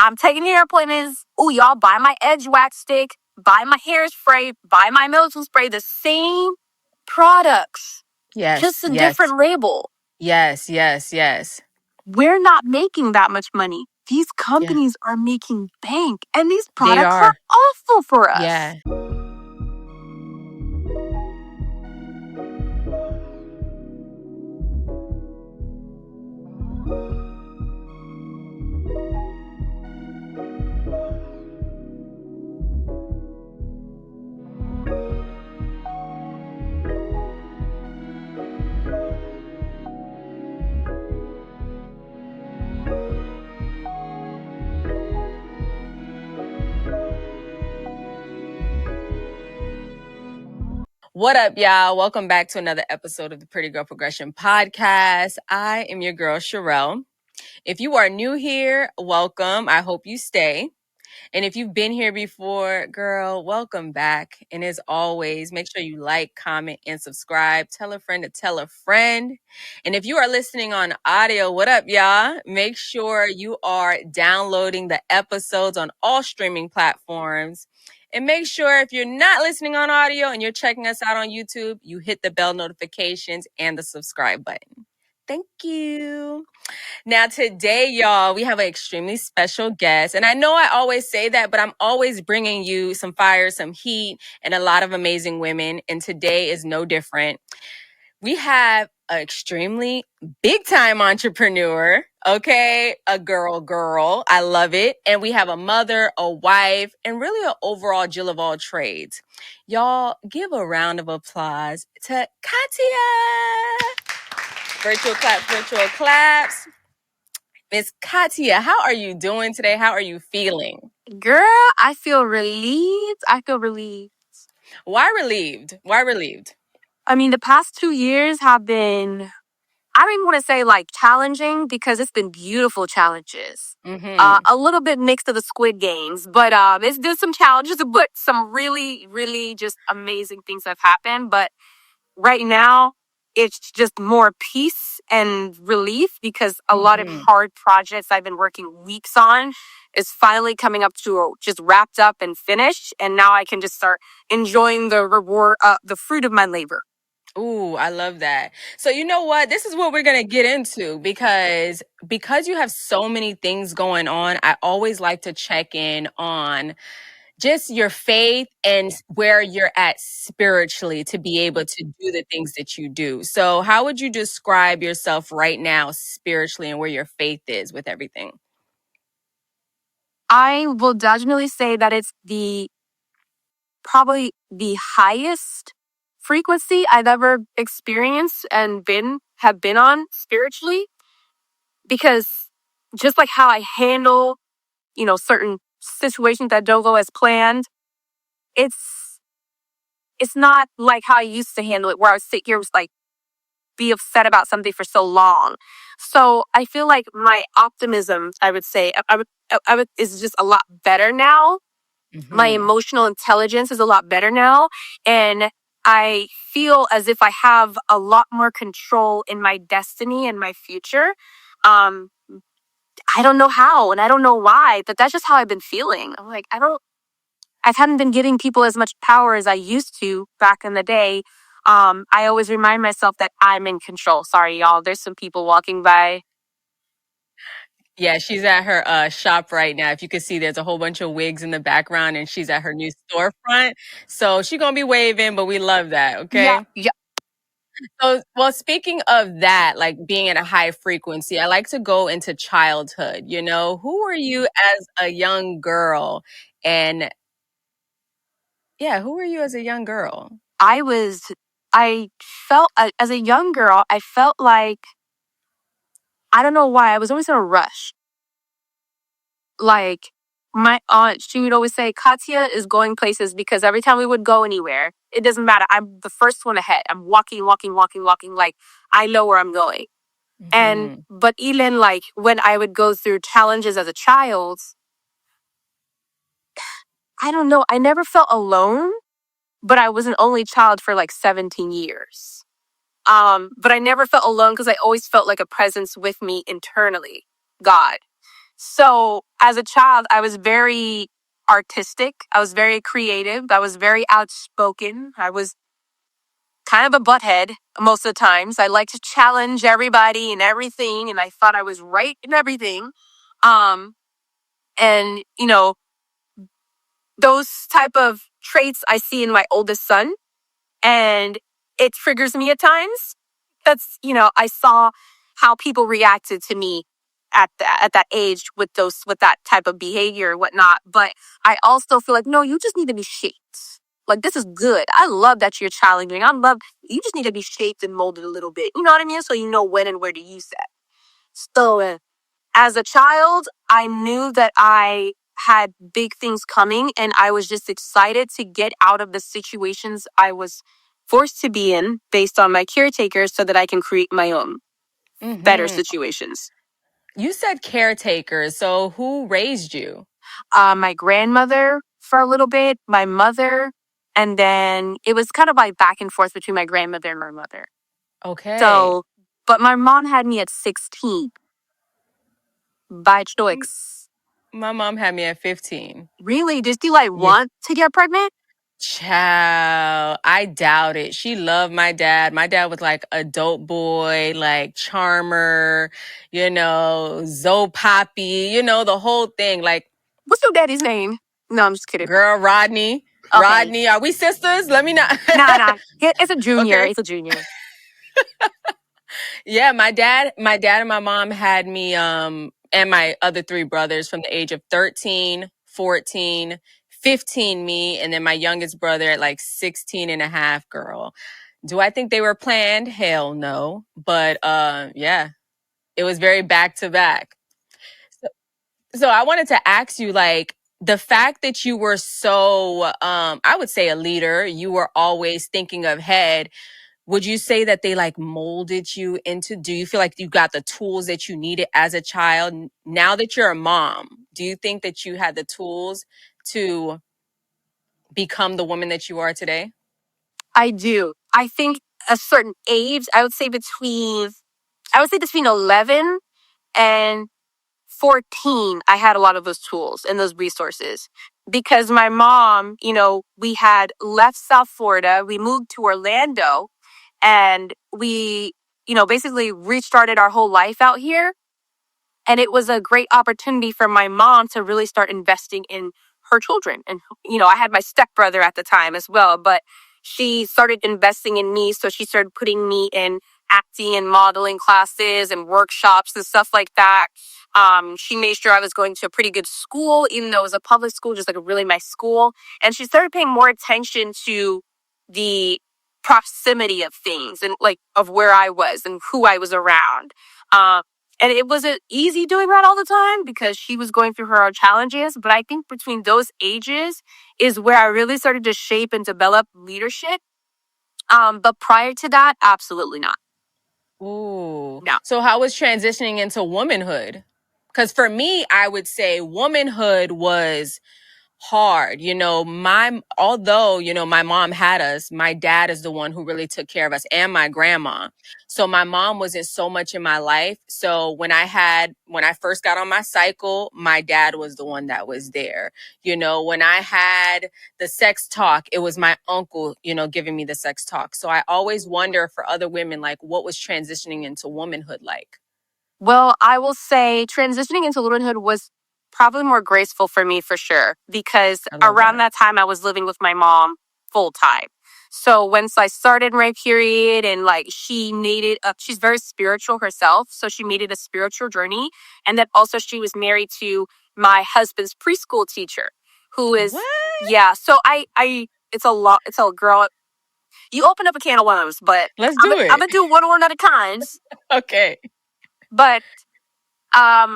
I'm taking your appointments. Oh, y'all, buy my edge wax stick, buy my hairspray, buy my mildew spray. The same products, just Yes, a yes, different label. yes, yes, yes. We're not making that much money. These Yeah, companies are making bank, and these they products are are. awful for us. Yeah. What up, y'all? Welcome back to another episode of the Pretty Girl Progression Podcast. I am your girl, Sherelle. If you are new here, welcome. I hope you stay. And if you've been here before, girl, welcome back. And as always, make sure you like, comment, and subscribe. Tell a friend to tell a friend. And if you are listening on audio, what up, y'all? Make sure you are downloading the episodes on all streaming platforms. And make sure if you're not listening on audio and you're checking us out on YouTube, you hit the bell notifications and the subscribe button. Thank you. Now, today, y'all, we have an extremely special guest. And I know I always say that, but I'm always bringing you some fire, some heat, and a lot of amazing women. And today is no different. We have an extremely big time entrepreneur, okay? A girl. I love it. And we have a mother, a wife, and really an overall Jill of all trades. Y'all, give a round of applause to Katia. Virtual claps. Miss Katia, how are you doing today? How are you feeling? Girl, I feel relieved. Why relieved? I mean, the past 2 years have been, I don't even want to say like challenging because it's been beautiful challenges. Mm-hmm. A little bit mixed of the Squid Games, but it's there's some challenges, but some really, really just amazing things have happened. But right now, it's just more peace and relief because a lot of hard projects I've been working weeks on is finally coming up to just wrapped up and finished, and now I can just start enjoying the reward, the fruit of my labor. Ooh, I love that. So you know what? This is what we're gonna get into because you have so many things going on. I always like to check in on just your faith and where you're at spiritually to be able to do the things that you do. So how would you describe yourself right now spiritually and where your faith is with everything? I will definitely say that it's probably the highest frequency I've ever experienced and have been on spiritually, because just like how I handle, certain situations that don't go as planned, it's not like how I used to handle it, where I would sit here, was like, be upset about something for so long. So I feel like my optimism, I would say, is just a lot better now. My emotional intelligence is a lot better now, and I feel as if I have a lot more control in my destiny and my future. Um, I don't know how, and I don't know why, but that's just how I've been feeling. I'm like, I haven't been giving people as much power as I used to back in the day. I always remind myself that I'm in control. Sorry, y'all. There's some people walking by. Yeah, she's at her shop right now. If you can see, there's a whole bunch of wigs in the background, and she's at her new storefront. So she's gonna be waving, but we love that. Yeah, Okay. yeah. So, well, speaking of that, like being at a high frequency, I like to go into childhood. Who were you as a young girl? And yeah, who were you as a young girl? I felt, as a young girl, I felt like, I don't know why, I was always in a rush. Like, my aunt, she would always say, Katia is going places, because every time we would go anywhere, it doesn't matter. I'm the first one ahead. I'm walking. Like, I know where I'm going. But even like when I would go through challenges as a child, I don't know. I never felt alone, but I was an only child for like 17 years. But I never felt alone because I always felt like a presence with me internally, God. So as a child, I was very artistic. I was very creative. I was very outspoken. I was kind of a butthead most of the times. I like to challenge everybody and everything, and I thought I was right in everything. Um, and those type of traits I see in my oldest son, and it triggers me at times. I saw how people reacted to me at that age with that type of behavior and whatnot. But I also feel like, no, you just need to be shaped. Like, this is good. I love that you're challenging. You just need to be shaped and molded a little bit. You know what I mean? So you know when and where to use that. So as a child, I knew that I had big things coming, and I was just excited to get out of the situations I was forced to be in based on my caretakers so that I can create my own better Mm-hmm. situations. You said caretakers. So who raised you? My grandmother for a little bit, my mother, and then it was kind of like back and forth between my grandmother and my mother. Okay. So, but my mom had me at 16 by M- choice. My mom had me at 15. Really? Did you like Yeah. want to get pregnant? Child, I doubt it. She loved my dad. My dad was like a dope boy, like charmer, Zoe Poppy, the whole thing. Like, What's your daddy's name? No, I'm just kidding. girl, Rodney. Okay. Rodney, are we sisters? Let me not. Nah. It's a junior. Okay. It's a junior. Yeah, my dad and my mom had me and my other three brothers from the age of 13, 14, 15 me, and then my youngest brother at like 16 and a half, girl. Do I think they were planned? Hell no. But yeah, it was very back to back. So, so I wanted to ask you, like, the fact that you were so I would say a leader, you were always thinking ahead. Would you say that they like molded you into, do you feel like you got the tools that you needed as a child? Now that you're a mom, do you think that you had the tools to become the woman that you are today? I do. I think a certain age, I would say between 11 and 14, I had a lot of those tools and those resources because my mom, we had left South Florida, we moved to Orlando, and we, basically restarted our whole life out here. And it was a great opportunity for my mom to really start investing in her children. And, I had my stepbrother at the time as well, but she started investing in me. So she started putting me in acting and modeling classes and workshops and stuff like that. She made sure I was going to a pretty good school, even though it was a public school, just like a really nice school. And she started paying more attention to the proximity of things and like of where I was and who I was around. Um, and it wasn't easy doing that all the time because she was going through her own challenges. But I think between those ages is where I really started to shape and develop leadership. But prior to that, absolutely not. Ooh. No. So how was transitioning into womanhood? Because for me, I would say womanhood was hard. My mom had us, my dad is the one who really took care of us and my grandma. So my mom wasn't so much in my life. So when I first got on my cycle, my dad was the one that was there. When I had the sex talk, it was my uncle, giving me the sex talk. So I always wonder for other women, like, what was transitioning into womanhood like? Well, I will say transitioning into womanhood was probably more graceful for me for sure, because I love around that. that time I was living with my mom full time. So once I started my period and like she's very spiritual herself. So she made it a spiritual journey. And then also she was married to my husband's preschool teacher who is, What? yeah. So it's a lot. It's a girl. You open up a can of worms, but Let's I'm, do I'm it. going to do one at a time. Okay. But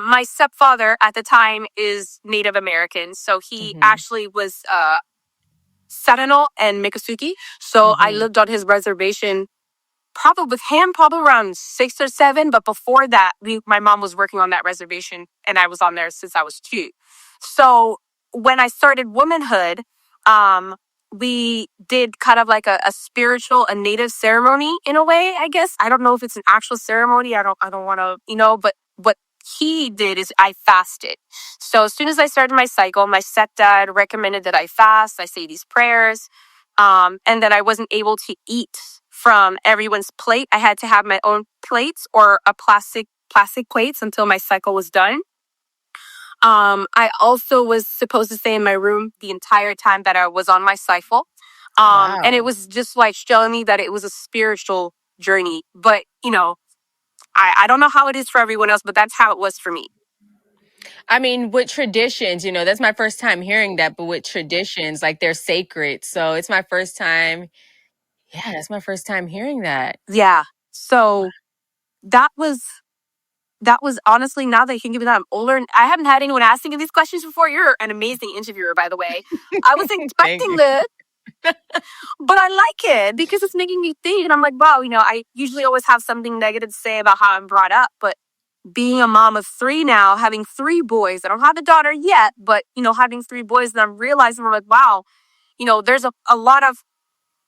my stepfather at the time is Native American, so he Mm-hmm. actually was Seminole and Miccosukee. So I Mm-hmm. lived on his reservation probably with him, probably around 6 or 7. But before that, my mom was working on that reservation, and I was on there since I was 2. So when I started womanhood, we did kind of like a spiritual, a native ceremony in a way. I guess I don't know if it's an actual ceremony. I don't want to, but he did is I fasted. So as soon as I started my cycle, my stepdad recommended that I fast. I say these prayers. And then I wasn't able to eat from everyone's plate. I had to have my own plates or a plastic plates until my cycle was done. I also was supposed to stay in my room the entire time that I was on my cycle. And it Wow. was just like showing me that it was a spiritual journey. But, I don't know how it is for everyone else, but that's how it was for me. I mean, with traditions, that's my first time hearing that, but with traditions, like they're sacred. So it's my first time. Yeah, that's my first time hearing that. Yeah. So that was honestly, now that you can give me that, I'm older. And I haven't had anyone asking me these questions before. You're an amazing interviewer, by the way. I was Thank expecting you. this, but I like it because it's making me think. And I'm like, wow, I usually always have something negative to say about how I'm brought up. But being a mom of three now, having three boys, I don't have a daughter yet, but, having three boys, and I'm realizing, I'm like, wow, there's a lot of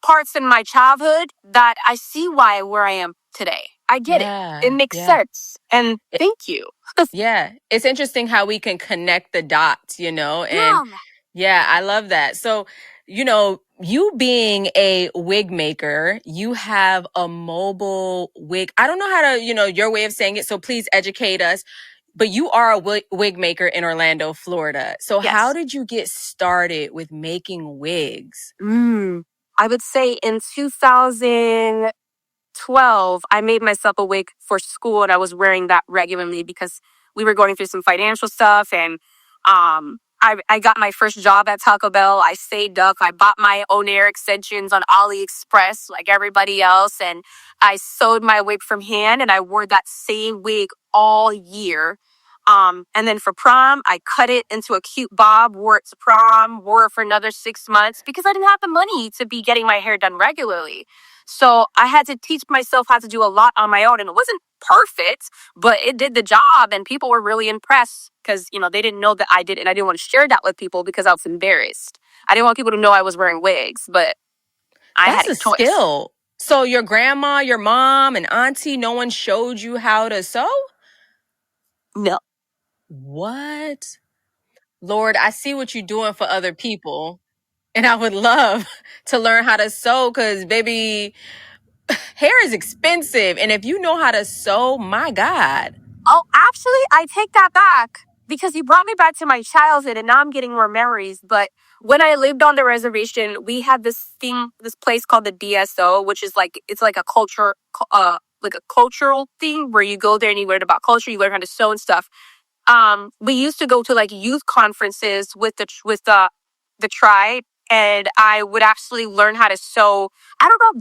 parts in my childhood that I see where I am today. I get it. It Yeah, makes yeah. sense. And thank you. Yeah, it's interesting how we can connect the dots, and Yeah. yeah, I love that. So, you being a wig maker, you have a mobile wig. I don't know how to, your way of saying it, so please educate us. But you are a wig maker in Orlando, Florida. So, how Yes. did you get started with making wigs? I would say in 2012, I made myself a wig for school, and I was wearing that regularly because we were going through some financial stuff. And I got my first job at Taco Bell. I saved up. I bought my own hair extensions on AliExpress like everybody else. And I sewed my wig from hand, and I wore that same wig all year. And then for prom, I cut it into a cute bob, wore it to prom, wore it for another 6 months because I didn't have the money to be getting my hair done regularly. So I had to teach myself how to do a lot on my own. And it wasn't perfect, but it did the job. And people were really impressed because, they didn't know that I did it. And I didn't want to share that with people because I was embarrassed. I didn't want people to know I was wearing wigs, but I had That's a a choice. skill. So, your grandma, your mom, and auntie, no one showed you how to sew? No. What? Lord, I see what you're doing for other people. And I would love to learn how to sew because, baby, hair is expensive. And if you know how to sew, my God. Oh, actually, I take that back because you brought me back to my childhood and now I'm getting more memories. But when I lived on the reservation, we had this place called the DSO, which is it's like like a cultural thing where you go there and you learn about culture, you learn how to sew and stuff. We used to go to like youth conferences with the tribe, and I would actually learn how to sew. I don't know,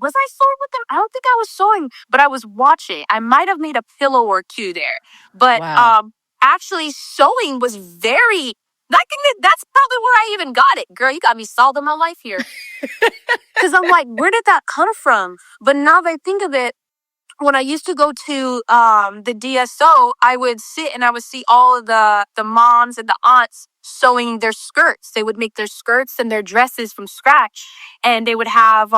was I sewing with them? I don't think I was sewing, but I was watching. I might have made a pillow or two there, but Wow. actually sewing was very. That's probably where I even got it, girl. You got me solved in my life here, because I'm like, where did that come from? But now that I think of it, when I used to go to the DSO, I would sit and I would see all of the moms and the aunts sewing their skirts. They would make their skirts and their dresses from scratch, and they would have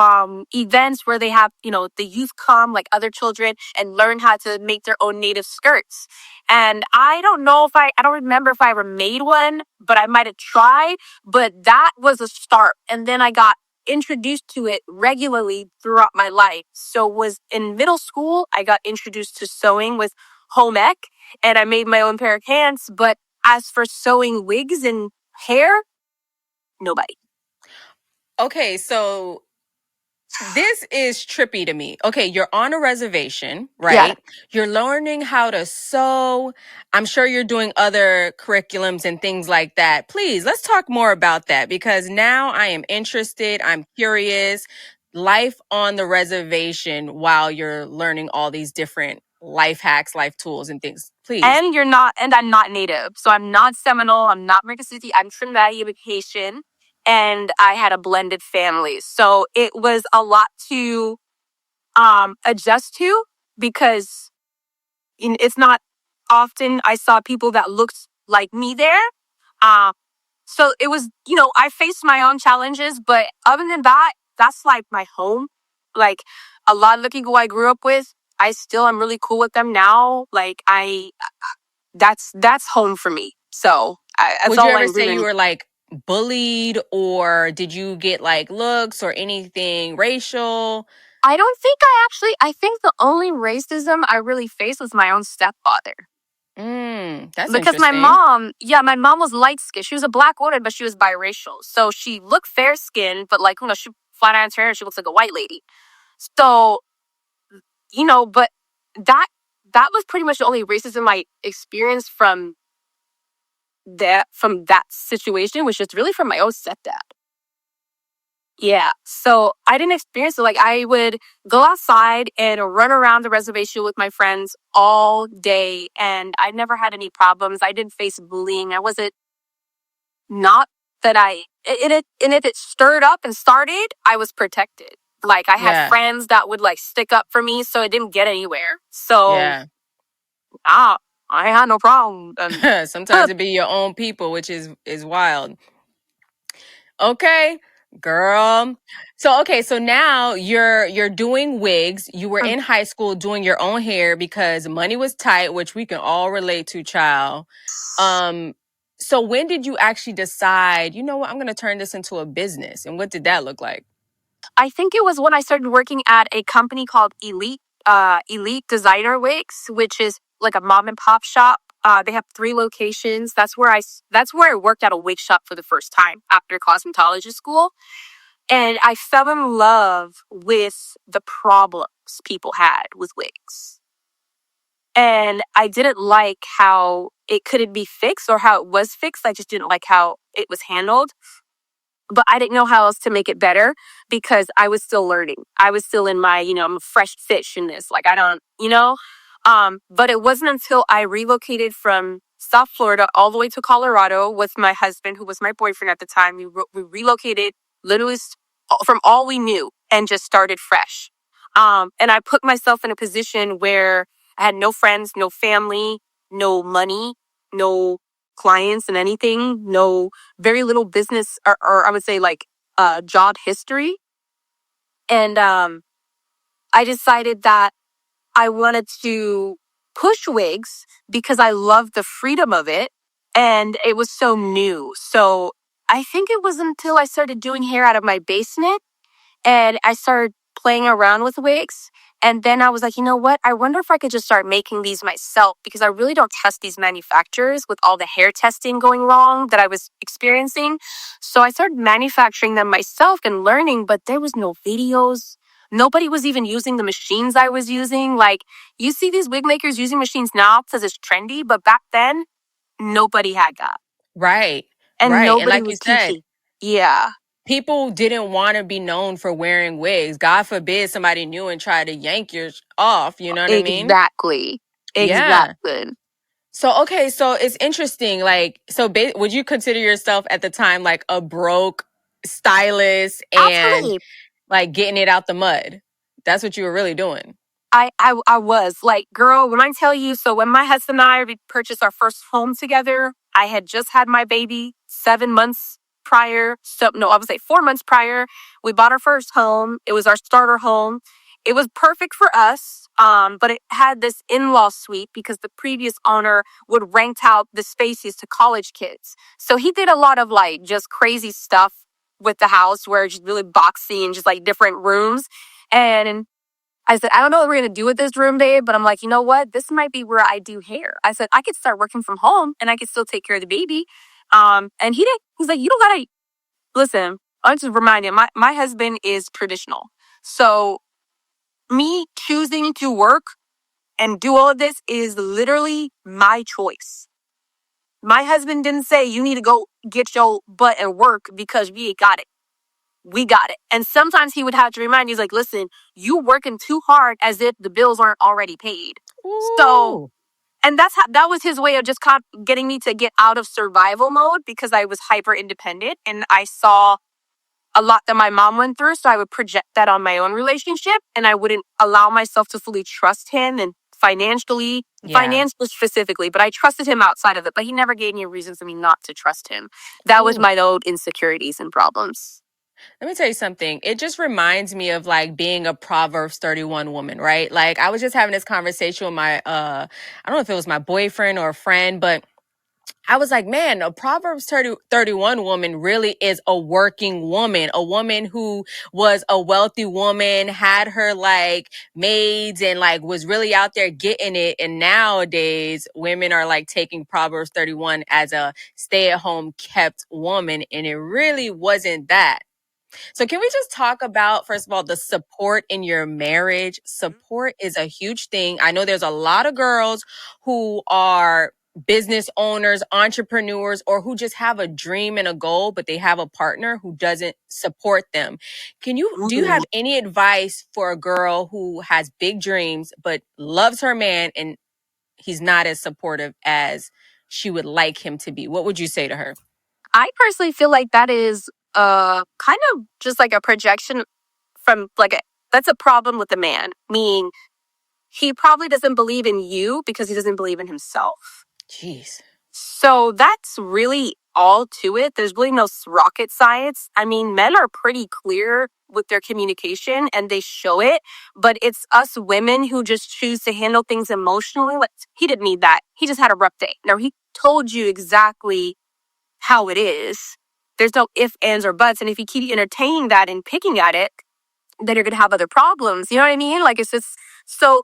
events where they have the youth come, like other children, and learn how to make their own native skirts. And I don't know if I don't remember if I ever made one, but I might have tried. But that was a start, and then I got introduced to it regularly throughout my life. So was in middle school, I got introduced to sewing with home ec, and I made my own pair of hands. But as for sewing wigs and hair, nobody. Okay, so this is trippy to me. Okay, you're on a reservation, Yeah. right? You're learning how to sew. I'm sure you're doing other curriculums and things like that. Please, let's talk more about that because now I am interested. I'm curious. Life on the reservation while you're learning all these different life hacks, life tools, and things. Please. And I'm not native. So I'm not Seminole, I'm not City, I'm Trinidad vacation. And I had a blended family. So it was a lot to adjust to because it's not often I saw people that looked like me there. Uh, so it was, I faced my own challenges, but other than that, that's like my home. Like a lot of the people I grew up with, I still am really cool with them now. Like that's home for me. So that's Would you all I ever say you really. were like bullied, or did you get like looks or anything racial? I don't think I think the only racism I really faced was my own stepfather. That's Because my interesting. mom, my mom was light skinned. She was a black woman, but she was biracial. So she looked fair skinned, but like, she flat irons her hair, she looks like a white lady. So, but that that was pretty much the only racism I experienced from that situation, which is really from my own stepdad. Yeah. So I didn't experience it. Like I would go outside and run around the reservation with my friends all day, and I never had any problems. I didn't face bullying. I wasn't not that I and if it stirred up and started, I was protected. Like I had Yeah. friends that would like stick up for me, so it didn't get anywhere. So Yeah. I had no problem. And Sometimes it be your own people, which is wild. Okay, girl. So now you're doing wigs. You were in high school doing your own hair because money was tight, which we can all relate to, child. Um, so when did you actually decide, you know what, I'm gonna turn this into a business? And what did that look like? I think it was when I started working at a company called Elite Designer Wigs, which is like a mom and pop shop. They have 3 locations. That's where I worked at a wig shop for the first time after cosmetology school. And I fell in love with the problems people had with wigs. And I didn't like how it couldn't be fixed or how it was fixed. I just didn't like how it was handled. But I didn't know how else to make it better because I was still learning. I was still in my, I'm a fresh fish in this. Like I don't, but it wasn't until I relocated from South Florida all the way to Colorado with my husband, who was my boyfriend at the time. We relocated literally from all we knew and just started fresh. And I put myself in a position where I had no friends, no family, no money, no clients and anything, no very little business or I would say like job history. And I decided that I wanted to push wigs because I loved the freedom of it and it was so new. So I think it was until I started doing hair out of my basement and I started playing around with wigs. And then I was like, you know what? I wonder if I could just start making these myself because I really don't trust these manufacturers with all the hair testing going wrong that I was experiencing. So I started manufacturing them myself and learning, but there was no videos. Nobody was even using the machines I was using. Like, you see these wig makers using machines now because it's trendy, but back then, nobody had that. Right. And Right. And nobody like you was said, teaching. Yeah. people didn't want to be known for wearing wigs. God forbid somebody knew and tried to yank yours off. You know what I mean? Exactly. Yeah. Exactly. So, okay. So it's interesting. Like, would you consider yourself at the time like a broke stylist and Absolutely. like getting it out the mud? That's what you were really doing. I was like, girl, when I tell you, so when my husband and I we purchased our first home together, I had just had my baby 7 months prior. So no, I would say 4 months prior. We bought our first home. It was our starter home. It was perfect for us. But it had this in-law suite because the previous owner would rent out the spaces to college kids. So he did a lot of like just crazy stuff with the house where it's just really boxy and just like different rooms. And I said, I don't know what we're going to do with this room, babe, but I'm like, you know what? This might be where I do hair. I said, I could start working from home and I could still take care of the baby. And he didn't, he's like, you don't got to, listen, I just remind you, my husband is traditional. So me choosing to work and do all of this is literally my choice. My husband didn't say you need to go get your butt and work because we got it. We got it. And sometimes he would have to remind you, he's like, listen, you working too hard as if the bills aren't already paid. So, Ooh. and that was his way of just getting me to get out of survival mode because I was hyper independent and I saw a lot that my mom went through. So I would project that on my own relationship and I wouldn't allow myself to fully trust him and financially Yeah. specifically, but I trusted him outside of it. But he never gave me reasons for me not to trust him. That was Ooh. my own insecurities and problems. Let me tell you something. It just reminds me of like being a Proverbs 31 woman, right? Like I was just having this conversation with my I don't know if it was my boyfriend or a friend, but I was like, man, a Proverbs 31 woman really is a working woman, a woman who was a wealthy woman, had her like maids and like was really out there getting it. And nowadays women are like taking Proverbs 31 as a stay at home kept woman. And it really wasn't that. So can we just talk about, first of all, the support in your marriage? Support is a huge thing. I know there's a lot of girls who are business owners, entrepreneurs, or who just have a dream and a goal, but they have a partner who doesn't support them. Do you have any advice for a girl who has big dreams, but loves her man and he's not as supportive as she would like him to be? What would you say to her? I personally feel like that is kind of just like a projection from that's a problem with the man, meaning he probably doesn't believe in you because he doesn't believe in himself. Jeez. So that's really all to it. There's really no rocket science. I mean, men are pretty clear with their communication and they show it, but it's us women who just choose to handle things emotionally. Like, he didn't need that. He just had a rough day. No, he told you exactly how it is. There's no ifs, ands, or buts. And if you keep entertaining that and picking at it, then you're going to have other problems. You know what I mean? Like, it's just so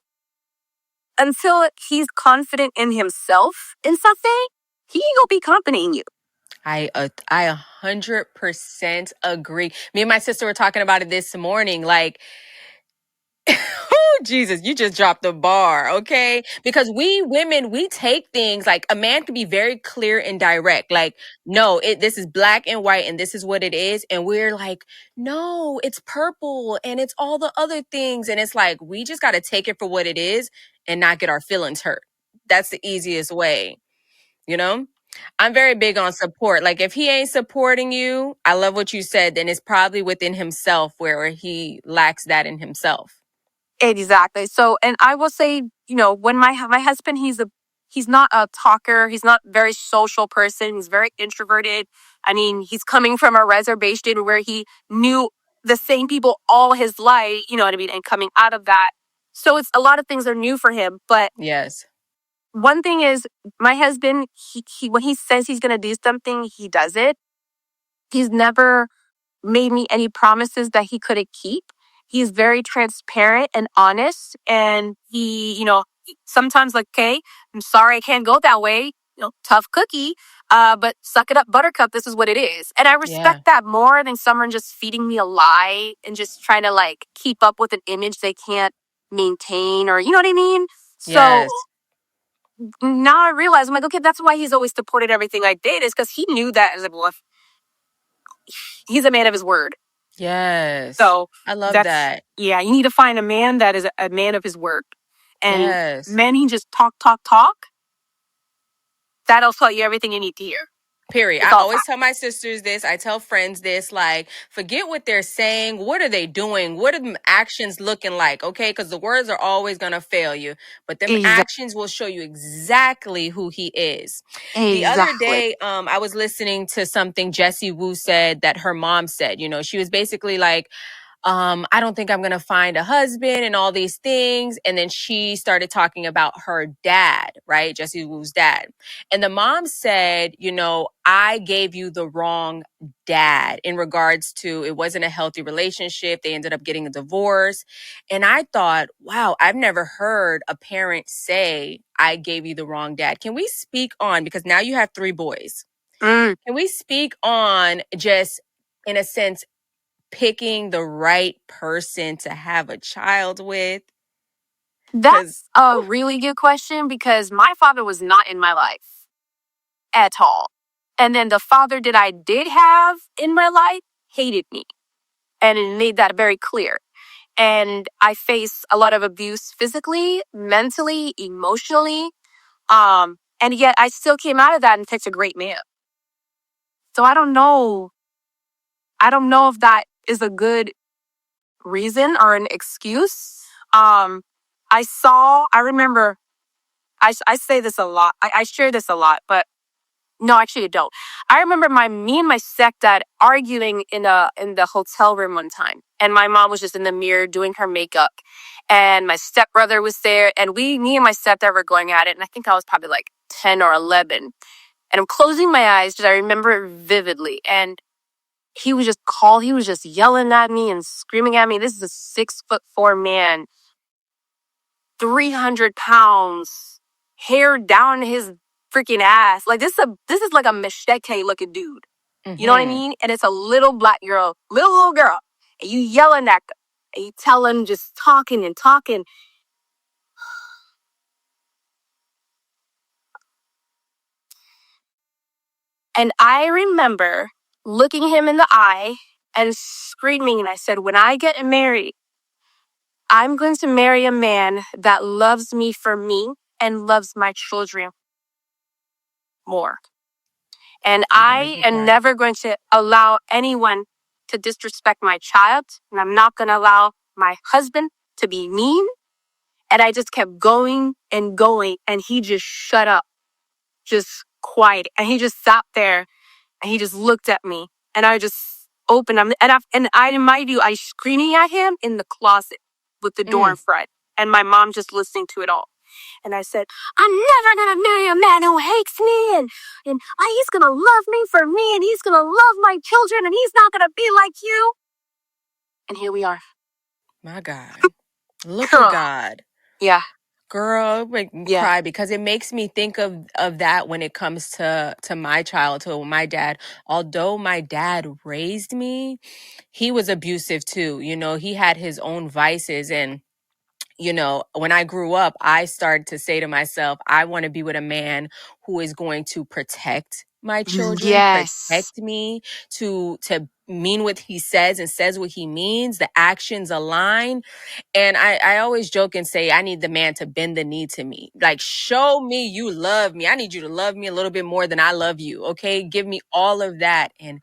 until he's confident in himself in something, he ain't gonna be accompanying you. I 100% agree. Me and my sister were talking about it this morning. Like, oh, Jesus, you just dropped the bar, okay? Because we women, we take things like a man can be very clear and direct. Like, no, this is black and white and this is what it is. And we're like, no, it's purple and it's all the other things. And it's like, we just got to take it for what it is and not get our feelings hurt. That's the easiest way, you know? I'm very big on support. Like if he ain't supporting you, I love what you said, then it's probably within himself where he lacks that in himself. Exactly. So, and I will say, when my husband, he's not a talker. He's not a very social person. He's very introverted. I mean, he's coming from a reservation where he knew the same people all his life. You know what I mean? And coming out of that, so it's a lot of things are new for him. But Yes. one thing is, my husband, he when he says he's going to do something, he does it. He's never made me any promises that he couldn't keep. He's very transparent and honest. And he, sometimes like, okay, I'm sorry I can't go that way. Tough cookie. But suck it up, buttercup. This is what it is. And I Yeah. respect that more than someone just feeding me a lie and just trying to like keep up with an image they can't maintain, or you know what I mean? So Yes. now I realize, I'm like, okay, that's why he's always supported everything I did, is because he knew that as well, he's a man of his word. Yes. So I love that. yeah, you need to find a man that is a man of his word. And Yes. men, he just talk. That'll tell you everything you need to hear. Period. It's I all always fact. tell my sisters this. I tell friends this, like, forget what they're saying. What are they doing? What are them actions looking like? Okay. Because the words are always going to fail you, but them actions will show you exactly who he is. The other Exactly. day, I was listening to something Jessie Wu said that her mom said. She was basically like, I don't think I'm going to find a husband and all these things. And then she started talking about her dad, right? Jessie Wu's dad. And the mom said, I gave you the wrong dad in regards to it wasn't a healthy relationship. They ended up getting a divorce. And I thought, wow, I've never heard a parent say, I gave you the wrong dad. Can we speak on, because now you have 3 boys. Can we speak on just, in a sense, picking the right person to have a child with? That's a really good question, because my father was not in my life at all. And then the father that I did have in my life hated me. And it made that very clear. And I face a lot of abuse physically, mentally, emotionally. And yet I still came out of that and picked a great man. So I don't know. I don't know if that is a good reason or an excuse. I remember, I say this a lot. I share this a lot, but No, actually, I don't. I remember me and my stepdad arguing in the hotel room one time, and my mom was just in the mirror doing her makeup, and my stepbrother was there, and me and my stepdad were going at it, and I think I was probably like 10 or 11, and I'm closing my eyes because I remember it vividly, and he was just yelling at me and screaming at me. This is a 6'4" man, 300 pounds, hair down his freaking ass. Like this is like a machete looking dude. You know what I Mm-hmm. mean? And it's a little black girl, little girl. And you yelling at her. And you telling, just talking and talking. And I remember looking him in the eye and screaming. And I said, when I get married, I'm going to marry a man that loves me for me and loves my children more. And You're gonna I get am that. never going to allow anyone to disrespect my child. And I'm not going to allow my husband to be mean. And I just kept going and going. And he just shut up, just quiet. And he just sat there and he just looked at me. And I just opened him. In my view, I screaming at him in the closet with the door in Mm. front. And my mom just listening to it all. And I said, I'm never going to marry a man who hates me. And he's going to love me for me. And he's going to love my children. And he's not going to be like you. And here we are. My God. Look at Girl. God. Yeah. Girl, it make me Yeah. cry because it makes me think of that when it comes to my childhood, my dad. Although my dad raised me, he was abusive too. You know, he had his own vices. And you know, when I grew up, I started to say to myself, I want to be with a man who is going to protect my children, Yes. protect me, to mean what he says and says what he means, the actions align. And I always joke and say, I need the man to bend the knee to me. Like, show me you love me. I need you to love me a little bit more than I love you. Okay. Give me all of that. And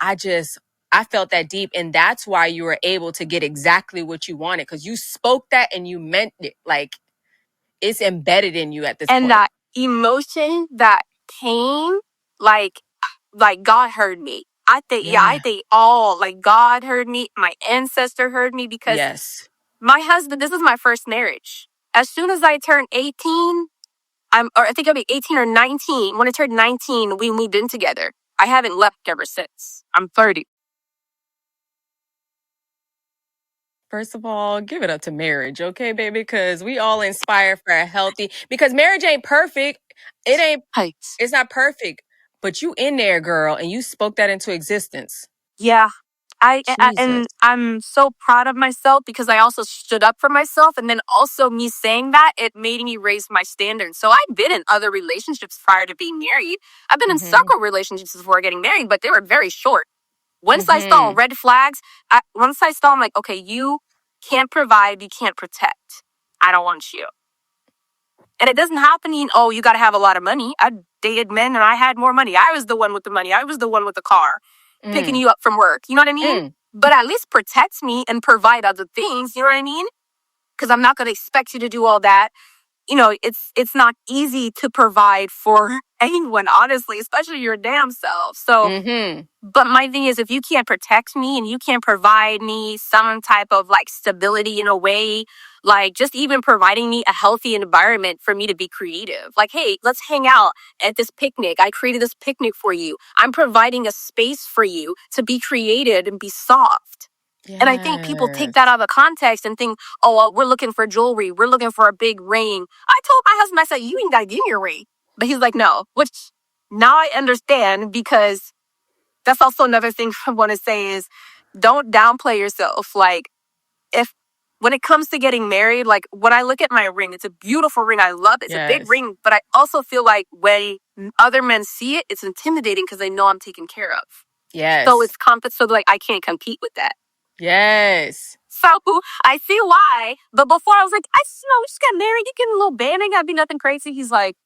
I felt that deep. And that's why you were able to get exactly what you wanted, because you spoke that and you meant it. Like, it's embedded in you at this And point. that emotion that came, like God heard me. I Yeah. think all, like God heard me. My ancestor heard me because Yes. my husband, this is my first marriage. As soon as I turned 18, I think I'll be 18 or 19. When I turned 19, we moved in together. I haven't left ever since. I'm 30. First of all, give it up to marriage, okay, baby? Because we all inspire for a healthy, because marriage ain't perfect. It ain't, Heights. it's not perfect. But you in there, girl, and you spoke that into existence. Yeah. Jesus. And I'm so proud of myself because I also stood up for myself, and then also me saying that, it made me raise my standards. So I've been in other relationships prior to being married. I've been in Mm-hmm. several relationships before getting married, but they were very short. Once I saw Mm-hmm. red flags, I'm like, okay, you can't provide, you can't protect. I don't want you. And it doesn't happen in, oh, you got to have a lot of money. I dated men and I had more money. I was the one with the money. I was the one with the car picking Mm. you up from work. You know what I mean? Mm. But at least protect me and provide other things. You know what I mean? Because I'm not going to expect you to do all that. You know, it's not easy to provide for anyone, honestly, especially your damn self. So, Mm-hmm. but my thing is, if you can't protect me and you can't provide me some type of like stability in a way, like just even providing me a healthy environment for me to be creative. Like, hey, let's hang out at this picnic. I created this picnic for you. I'm providing a space for you to be creative and be soft. And I think people take that Yes. out of context and think, oh, well, we're looking for jewelry. We're looking for a big ring. I told my husband, I said, you ain't got to give me your ring. But he's like, no, which now I understand, because that's also another thing I want to say is don't downplay yourself. Like, if when it comes to getting married, like when I look at my ring, it's a beautiful ring. I love it. It's a big Yes. ring. But I also feel like when other men see it, it's intimidating because they know I'm taken care of. So Yes. it's confident. So like I can't compete with that. Yes. So I see why. But before I was like, we just got married. You get a little band. Ain't gotta be nothing crazy. He's like,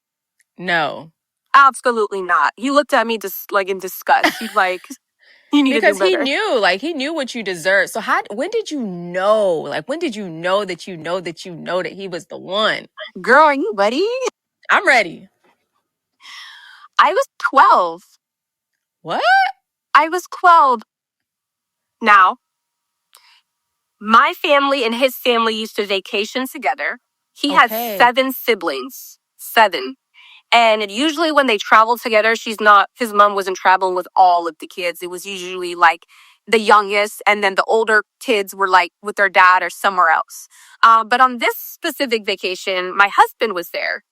No. absolutely not. He looked at me just like in disgust. He's like, you need to do Because better. he knew what you deserved. So when did you know? Like, when did you know that you know that you know that he was the one? Girl, are you ready? I'm ready. I was 12. What? I was 12. Now, my family and his family used to vacation together. He had Okay. 7 siblings. 7. And usually when they travel together, his mom wasn't traveling with all of the kids. It was usually like the youngest, and then the older kids were like with their dad or somewhere else. But on this specific vacation, my husband was there.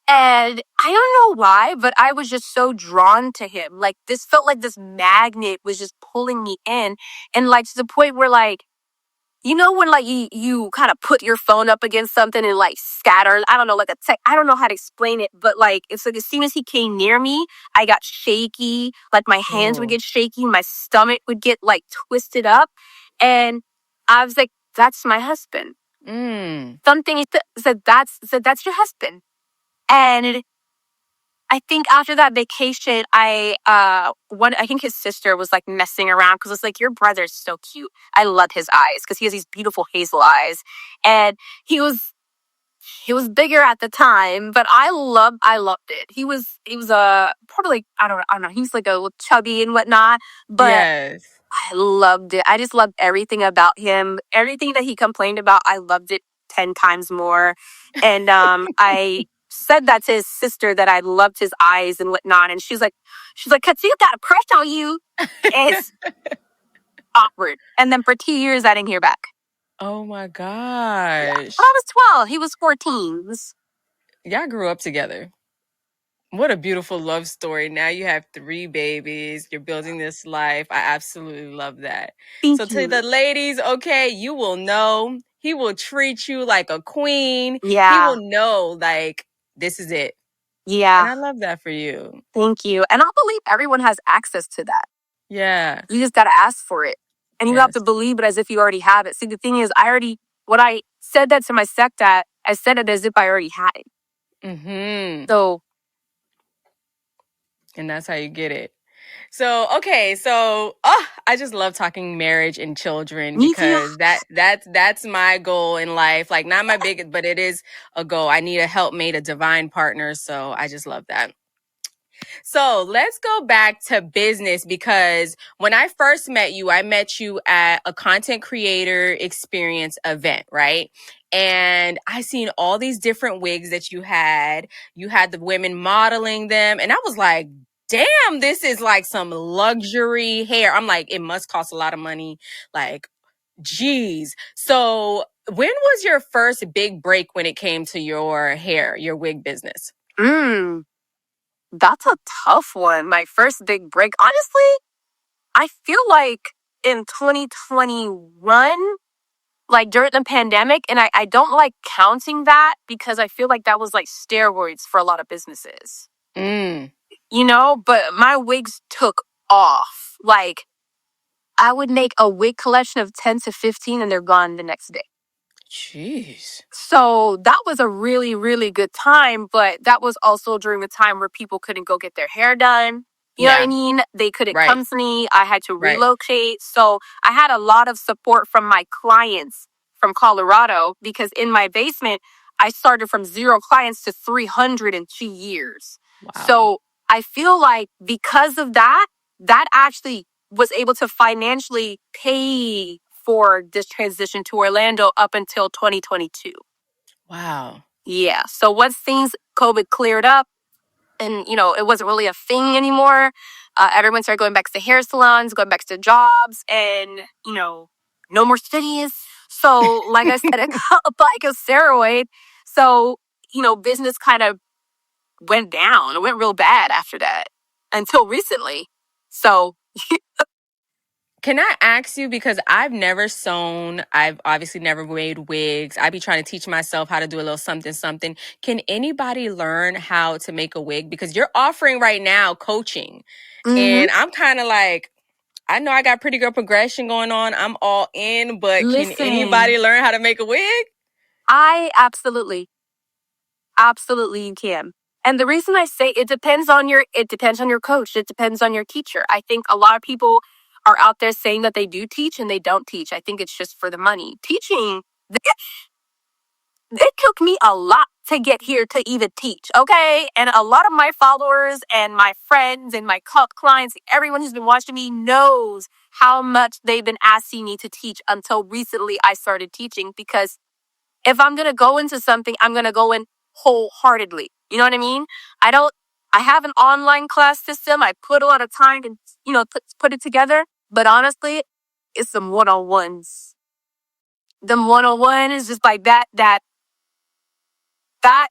And I don't know why, but I was just so drawn to him. Like, this felt like this magnet was just pulling me in. And like to the point where like, when like you kind of put your phone up against something and like scatter, I don't know, like a tech, I don't know how to explain it, but like it's like as soon as he came near me, I got shaky, like my hands would Oh. get shaky, my stomach would get like twisted up. And I was like, that's my husband. Something said, that's your husband. And I think after that vacation, I think his sister was like messing around because it's like, your brother's so cute. I love his eyes because he has these beautiful hazel eyes, and he was bigger at the time, but I loved it. He was probably like, I don't know. He's like a little chubby and whatnot, but Yes. I loved it. I just loved everything about him. Everything that he complained about, I loved it 10 times more. And I said that to his sister that I loved his eyes and whatnot. And she's like, Katia got a crush on you. It's awkward. And then for 2 years, I didn't hear back. Oh my Yeah. But I gosh. was 12. He was 14. Y'all grew up together. What a beautiful love story. Now you have 3 babies. You're building this life. I absolutely love that. So Thank to the you. ladies, okay, you will know. He will treat you like a queen. He Yeah. will know like this is it. And Yeah. I love that for you. Thank you. And I believe everyone has access to that. Yeah. You just got to ask for it. And you have to Yes. believe it as if you already have it. See, the thing is, when I said that to my stepdad, I said it as if I already had it. Mhm. So, And that's how you get it. So, okay, I just love talking marriage and children me too. because that's my goal in life. Like not my biggest, but it is a goal. I need a helpmate, a divine partner, so I just love that. So let's go back to business because when I first met you, I met you at a content creator experience event, right? And I seen all these different wigs that you had. You had the women modeling them, and I was like, damn, this is like some luxury hair. I'm like, it must cost a lot of money. Like, geez. So when was your first big break when it came to your hair, your wig business? That's a tough one. My first big break. Honestly, I feel like in 2021, like during the pandemic, and I don't like counting that because I feel like that was like steroids for a lot of businesses. Mm, But my wigs took off. Like, I would make a wig collection of 10 to 15 and they're gone the next day. jeez. So that was a really, really good time. But that was also during the time where people couldn't go get their hair done. You know what I Yeah. mean? They couldn't Right. come to me. I had to Right. relocate. So I had a lot of support from my clients from Colorado because in my basement, I started from 0 clients to 300 in 2 years. Wow. So I feel like because of that, that actually was able to financially pay for this transition to Orlando up until 2022. Wow. Yeah. So once COVID cleared up and, it wasn't really a thing anymore, everyone started going back to hair salons, going back to jobs, and, no more studies. So, like I said, I got like a steroid. So, business kind of went down. It went real bad after that until recently. So, Can I ask you, because I've never sewn, I've obviously never made wigs. I be trying to teach myself how to do a little something, something. Can anybody learn how to make a wig? Because you're offering right now coaching. mhm. And I'm kind of like, I know I got pretty girl progression going on. I'm all in, but can Listen, anybody learn how to make a wig? I absolutely you can. And the reason I say it depends on your coach. It depends on your teacher. I think a lot of people are out there saying that they do teach and they don't teach. I think it's just for the money. Teaching, it took me a lot to get here to even teach, okay? And a lot of my followers and my friends and my clients, everyone who's been watching me knows how much they've been asking me to teach until recently I started teaching, because if I'm going to go into something, I'm going to go in wholeheartedly. You know what I mean? I have an online class system. I put a lot of time and, put it together. But honestly, it's some one-on-ones. The one-on-one is just like that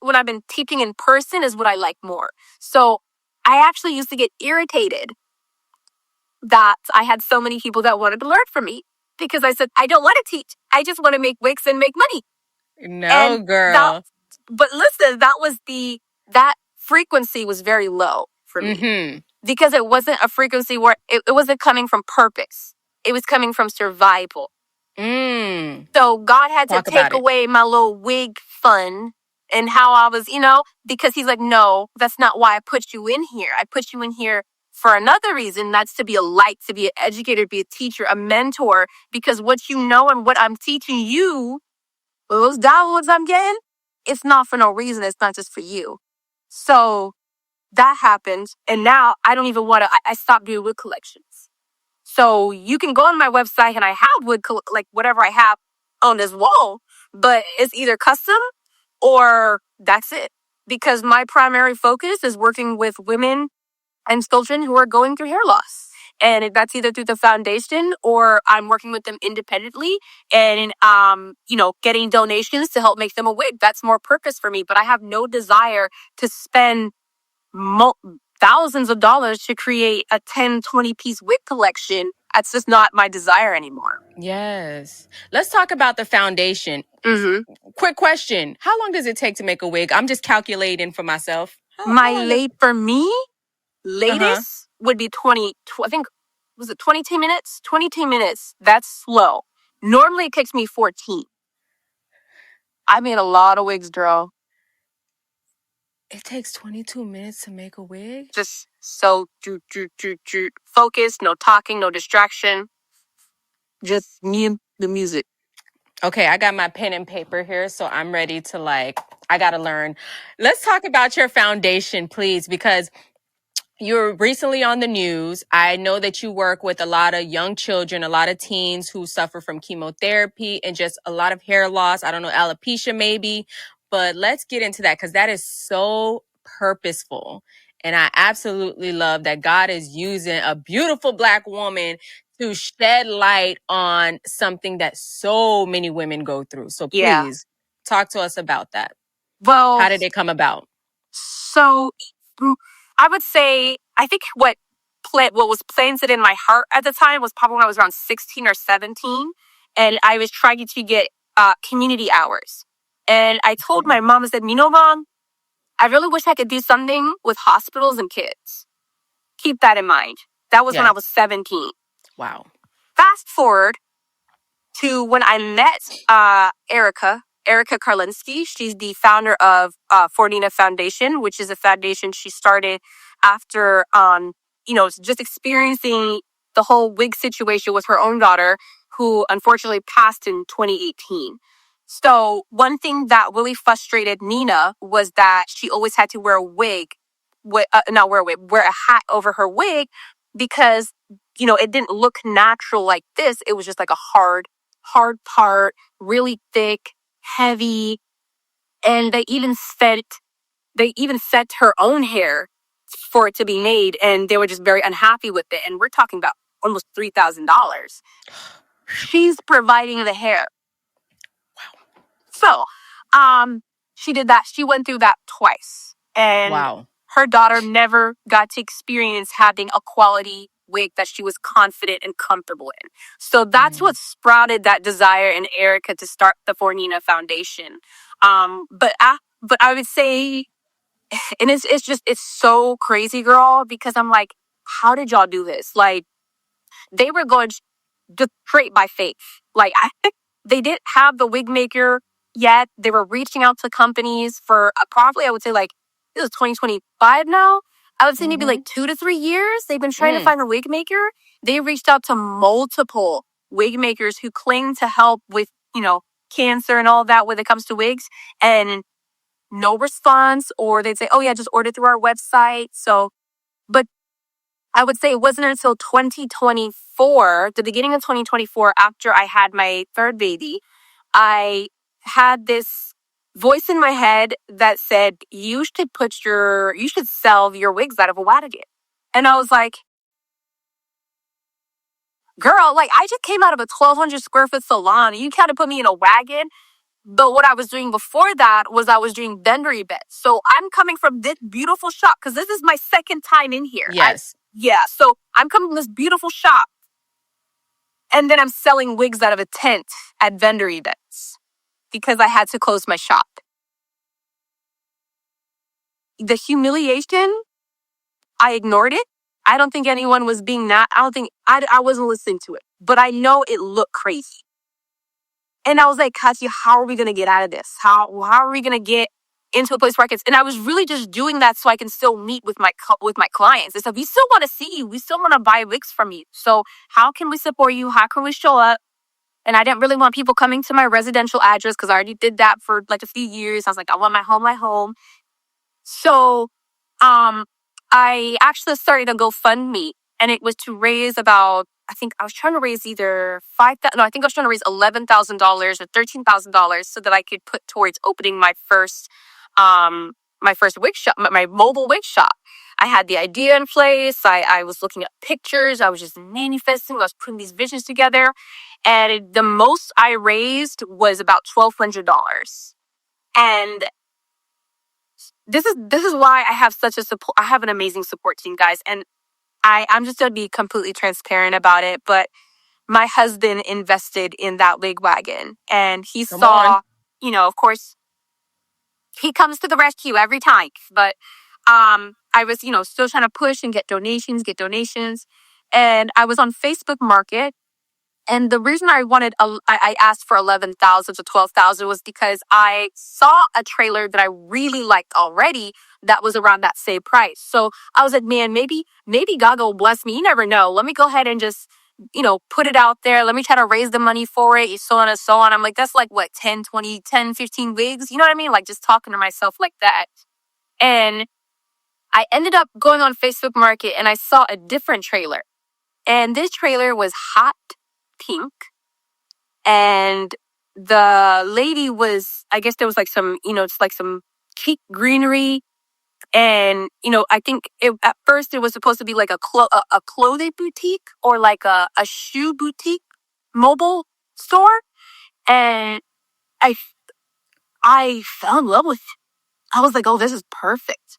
when I've been teaching in person is what I like more. So I actually used to get irritated that I had so many people that wanted to learn from me, because I said, I don't want to teach. I just want to make wigs and make money. No, And girl. but listen, that frequency was very low for me, Mm-hmm. because it wasn't a frequency where it wasn't coming from purpose. It was coming from survival. So God had to Talk take about it. away my little wig fun and how I was, because he's like, no, that's not why I put you in here. I put you in here for another reason. That's to be a light, to be an educator, be a teacher, a mentor, because what you know and what I'm teaching you, those downloads I'm getting, it's not for no reason. It's not just for you. So that happened. And now I don't even want to, I stopped doing wig collections. So you can go on my website and I have like whatever I have on this wall, but it's either custom or that's it. Because my primary focus is working with women and children who are going through hair loss. And that's either through the foundation or I'm working with them independently and, getting donations to help make them a wig. That's more purpose for me. But I have no desire to spend thousands of dollars to create a 10, 20-piece wig collection. That's just not my desire anymore. Yes. Let's talk about the foundation. Mm-hmm. Quick question. How long does it take to make a wig? I'm just calculating for myself. For me, Uh-huh. latest would be 20, I think, was it 22 minutes? 22 minutes. That's slow. Normally it takes me 14. I made a lot of wigs, girl. It takes 22 minutes to make a wig? Just so focus, no talking, no distraction. Just me and the music. Okay, I got my pen and paper here, so I'm ready to I got to learn. Let's talk about your foundation, please, because you're recently on the news. I know that you work with a lot of young children, a lot of teens who suffer from chemotherapy and just a lot of hair loss. I don't know, alopecia maybe, but let's get into that because that is so purposeful. And I absolutely love that God is using a beautiful Black woman to shed light on something that so many women go through. So Yeah. please talk to us about that. Well, How did it come about? so I would say, I think what was planted in my heart at the time was probably when I was around 16 or 17. And I was trying to get community hours. And I told my mom, I said, Mom, I really wish I could do something with hospitals and kids. Keep that in mind. That was when I was 17. Wow. Fast forward to when I met Erica Karlinski. She's the founder of Fornina Foundation, which is a foundation she started after, just experiencing the whole wig situation with her own daughter, who unfortunately passed in 2018. So one thing that really frustrated Nina was that she always had to wear a wig, wear a hat over her wig because, it didn't look natural like this. It was just like a hard part, really thick, heavy, and they even set her own hair for it to be made, and they were just very unhappy with it. And we're talking about almost $3,000. She's providing the hair. So, she did that. She went through that twice, and her daughter never got to experience having a quality wig that she was confident and comfortable in. So that's what sprouted that desire in Erica to start the Fornina Foundation. But I would say, and it's so crazy, girl, because I'm like, how did y'all do this? Like, they were going just straight by faith. Like, I think they didn't have the wig maker yet. They were reaching out to companies for probably, I would say, like, this is 2025 now. I would say maybe like 2 to 3 years. They've been trying to find a wig maker. They reached out to multiple wig makers who claim to help with, cancer and all that when it comes to wigs. And no response, or they'd say, oh yeah, just order through our website. So, but I would say it wasn't until 2024, the beginning of 2024, after I had my third baby, I had this voice in my head that said, you should sell your wigs out of a wagon. And I was like, girl, like I just came out of a 1,200 square foot salon. You kind of put me in a wagon. But what I was doing before that was I was doing vendor events. So I'm coming from this beautiful shop because this is my second time in here. Yes. So I'm coming from this beautiful shop. And then I'm selling wigs out of a tent at vendor events because I had to close my shop. The humiliation, I ignored it. I don't think anyone was being that. I wasn't listening to it. But I know it looked crazy. And I was like, Katia, how are we going to get out of this? How are we going to get into a place where I can? And I was really just doing that so I can still meet with my clients. And so we still want to see you. We still want to buy wigs from you. So how can we support you? How can we show up? And I didn't really want people coming to my residential address because I already did that for like a few years. I was like, I want my home. So I actually started a GoFundMe, and it was to raise about, I think I was trying to raise either I think I was trying to raise $11,000 or $13,000 so that I could put towards opening my first wig shop, my mobile wig shop. I had the idea in place. I was looking at pictures. I was just manifesting. I was putting these visions together. And the most I raised was about $1,200. And this is why I have such a support. I have an amazing support team, guys. And I'm just going to be completely transparent about it. But my husband invested in that wig wagon, and he Come on. saw, of course, he comes to the rescue every time. But I was, still trying to push and get donations. And I was on Facebook Market. And the reason I asked for 11,000 to 12,000 was because I saw a trailer that I really liked already that was around that same price. So I was like, man, maybe God will bless me. You never know. Let me go ahead and just, put it out there. Let me try to raise the money for it, so on and so on. I'm like, that's like what, 15 wigs? You know what I mean? Like just talking to myself like that. And I ended up going on Facebook Market and I saw a different trailer. And this trailer was hot pink. And the lady was, I guess there was like some, it's like some cheap greenery. And, I think at first it was supposed to be like a clothing boutique or like a shoe boutique mobile store. And I fell in love with it. I was like, oh, this is perfect.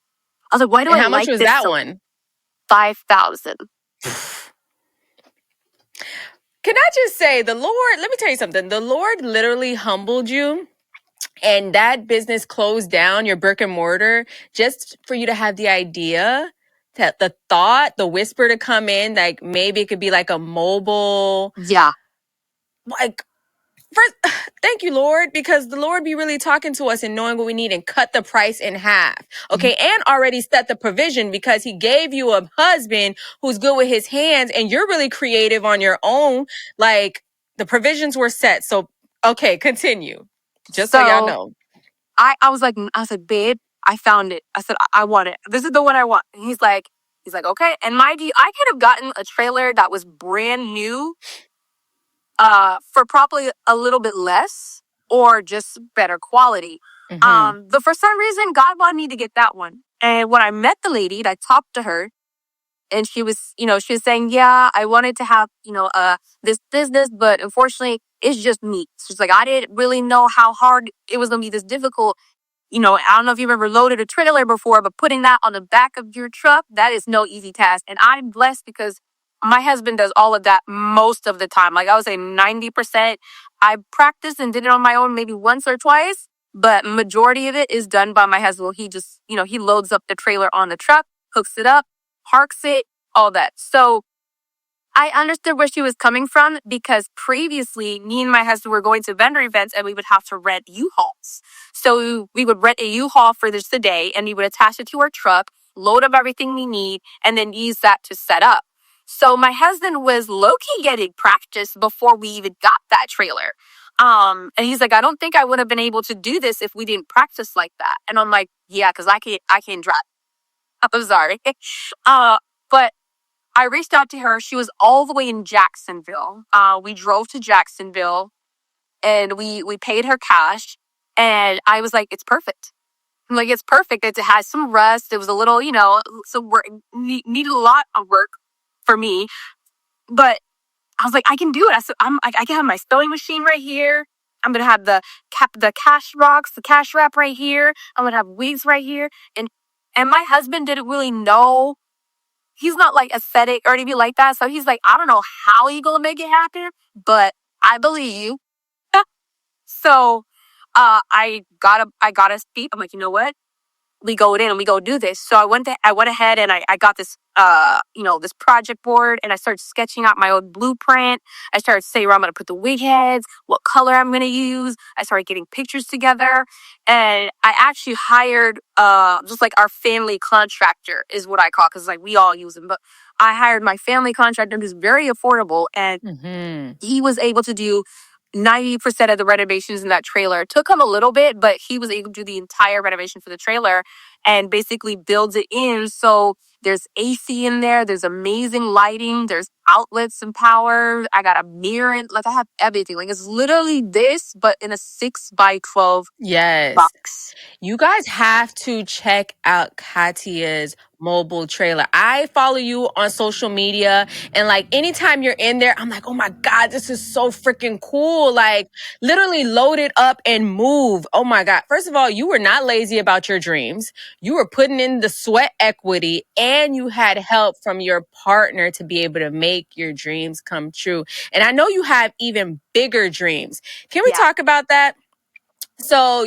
I was like, why do And I how much like was this that so one? 5,000. Can I just say, the Lord, let me tell you something. The Lord literally humbled you, and that business closed down, your brick and mortar, just for you to have the idea, the thought, the whisper to come in, like maybe it could be like a mobile, Yeah. like, first, thank you, Lord, because the Lord be really talking to us and knowing what we need and cut the price in half. Okay. And already set the provision because he gave you a husband who's good with his hands and you're really creative on your own. Like the provisions were set. So, okay, continue. Just so y'all So know. I was like, babe, I found it. I said, I want it. This is the one I want. And he's like, okay. And mind you, I could have gotten a trailer that was brand new, for probably a little bit less or just better quality. Mm-hmm. But for some reason, God wanted me to get that one. And when I met the lady, I talked to her, and she was saying, yeah, I wanted to have, this business, but unfortunately, it's just me. She's like, I didn't really know how hard it was going to be this difficult. I don't know if you've ever loaded a trailer before, but putting that on the back of your truck, that is no easy task. And I'm blessed because my husband does all of that most of the time. Like I would say 90%. I practiced and did it on my own maybe once or twice, but majority of it is done by my husband. He just, he loads up the trailer on the truck, hooks it up, parks it, all that. So I understood where she was coming from because previously me and my husband were going to vendor events and we would have to rent U-Hauls. So we would rent a U-Haul for just a day and we would attach it to our truck, load up everything we need, and then use that to set up. So my husband was low-key getting practice before we even got that trailer. And he's like, I don't think I would have been able to do this if we didn't practice like that. And I'm like, yeah, because I can't drive. I'm sorry. But I reached out to her. She was all the way in Jacksonville. We drove to Jacksonville and we paid her cash. And I was like, it's perfect. I'm like, it's perfect. It has some rust. It was a little, some work, needed a lot of work for me. But I was like, I can do it. I can have my sewing machine right here. I'm gonna have the cash box, the cash wrap right here. I'm gonna have wigs right here. And my husband didn't really know. He's not like aesthetic or anything like that. So he's like, I don't know how you gonna make it happen, but I believe you. So I got a speak. I'm like, you know what? We go in and we go do this. So I went ahead and I got this this project board and I started sketching out my own blueprint. I started saying where I'm gonna put the wig heads, what color I'm gonna use. I started getting pictures together and I actually hired just like our family contractor is what I call, because like we all use them, but I hired my family contractor who's very affordable, and he was able to do 90% of the renovations in that trailer. It took him a little bit, but he was able to do the entire renovation for the trailer and basically builds it in. So there's AC in there. There's amazing lighting. There's outlets and power. I got a mirror. Like I have everything. Like it's literally this, but in a 6x12 Yes. box. You guys have to check out Katia's mobile trailer. I follow you on social media, and like anytime you're in there, I'm like, oh my God, this is so freaking cool. Like literally load it up and move. Oh my God. First of all, you were not lazy about your dreams. You were putting in the sweat equity and you had help from your partner to be able to make your dreams come true. And I know you have even bigger dreams. Can we talk about that? So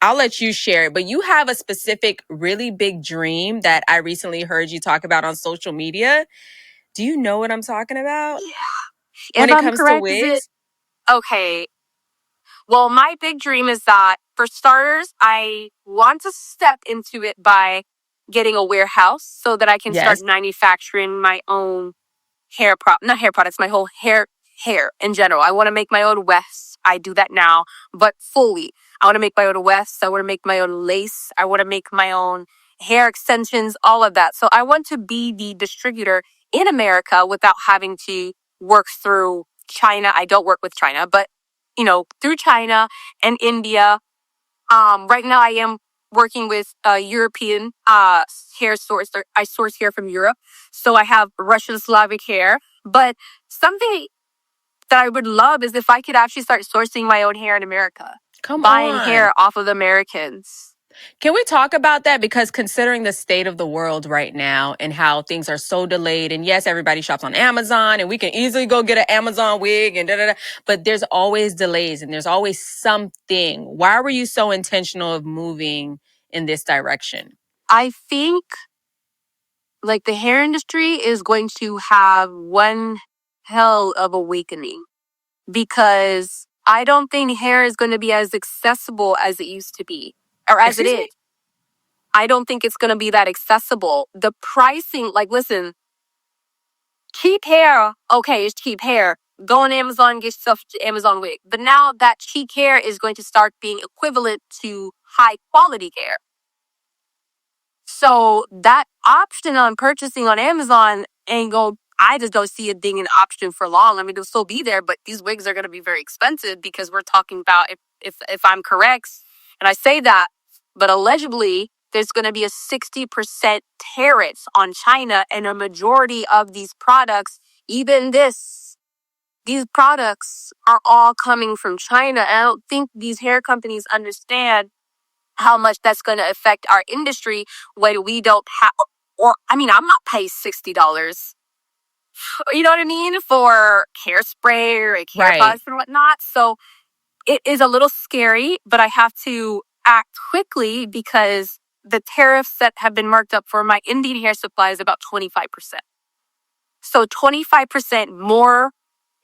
I'll let you share it, but you have a specific really big dream that I recently heard you talk about on social media. Do you know what I'm talking about Yeah. when If it I'm comes to correct, is it wigs? okay? Well, my big dream is that, for starters, I want to step into it by getting a warehouse so that I can start Yes. manufacturing my own not hair products, my whole hair in general. I want to make my own wefts. I do that now, but fully. I want to make my own wefts. I want to make my own lace. I want to make my own hair extensions, all of that. So I want to be the distributor in America without having to work through China. I don't work with China, but through China and India. Right now I am working with European hair source. I source hair from Europe. So I have Russian Slavic hair. But something that I would love is if I could actually start sourcing my own hair in America, Come buying on. hair off of the Americans. Can we talk about that? Because considering the state of the world right now and how things are so delayed, and yes, everybody shops on Amazon and we can easily go get an Amazon wig and da da da, but there's always delays and there's always something. Why were you so intentional of moving in this direction? I think like the hair industry is going to have one hell of awakening, because I don't think hair is going to be as accessible as it used to be, or as it Excuse is. me? I don't think it's going to be that accessible. The pricing, like, listen, cheap hair, okay, it's cheap hair. Go on Amazon, get yourself to Amazon wig. But now that cheap hair is going to start being equivalent to high quality hair. So that option on purchasing on Amazon I just don't see it being an option for long. I mean, it'll still be there, but these wigs are going to be very expensive, because we're talking about, if I'm correct, and I say that, but allegedly there's going to be a 60% tariff on China, and a majority of these products, even these products are all coming from China. And I don't think these hair companies understand how much that's going to affect our industry when we don't have, or I mean, I'm not paying $60, you know what I mean, for hairspray or like hair Right. products and whatnot. So it is a little scary, but I have to act quickly because the tariffs that have been marked up for my Indian hair supply is about 25%. So 25% more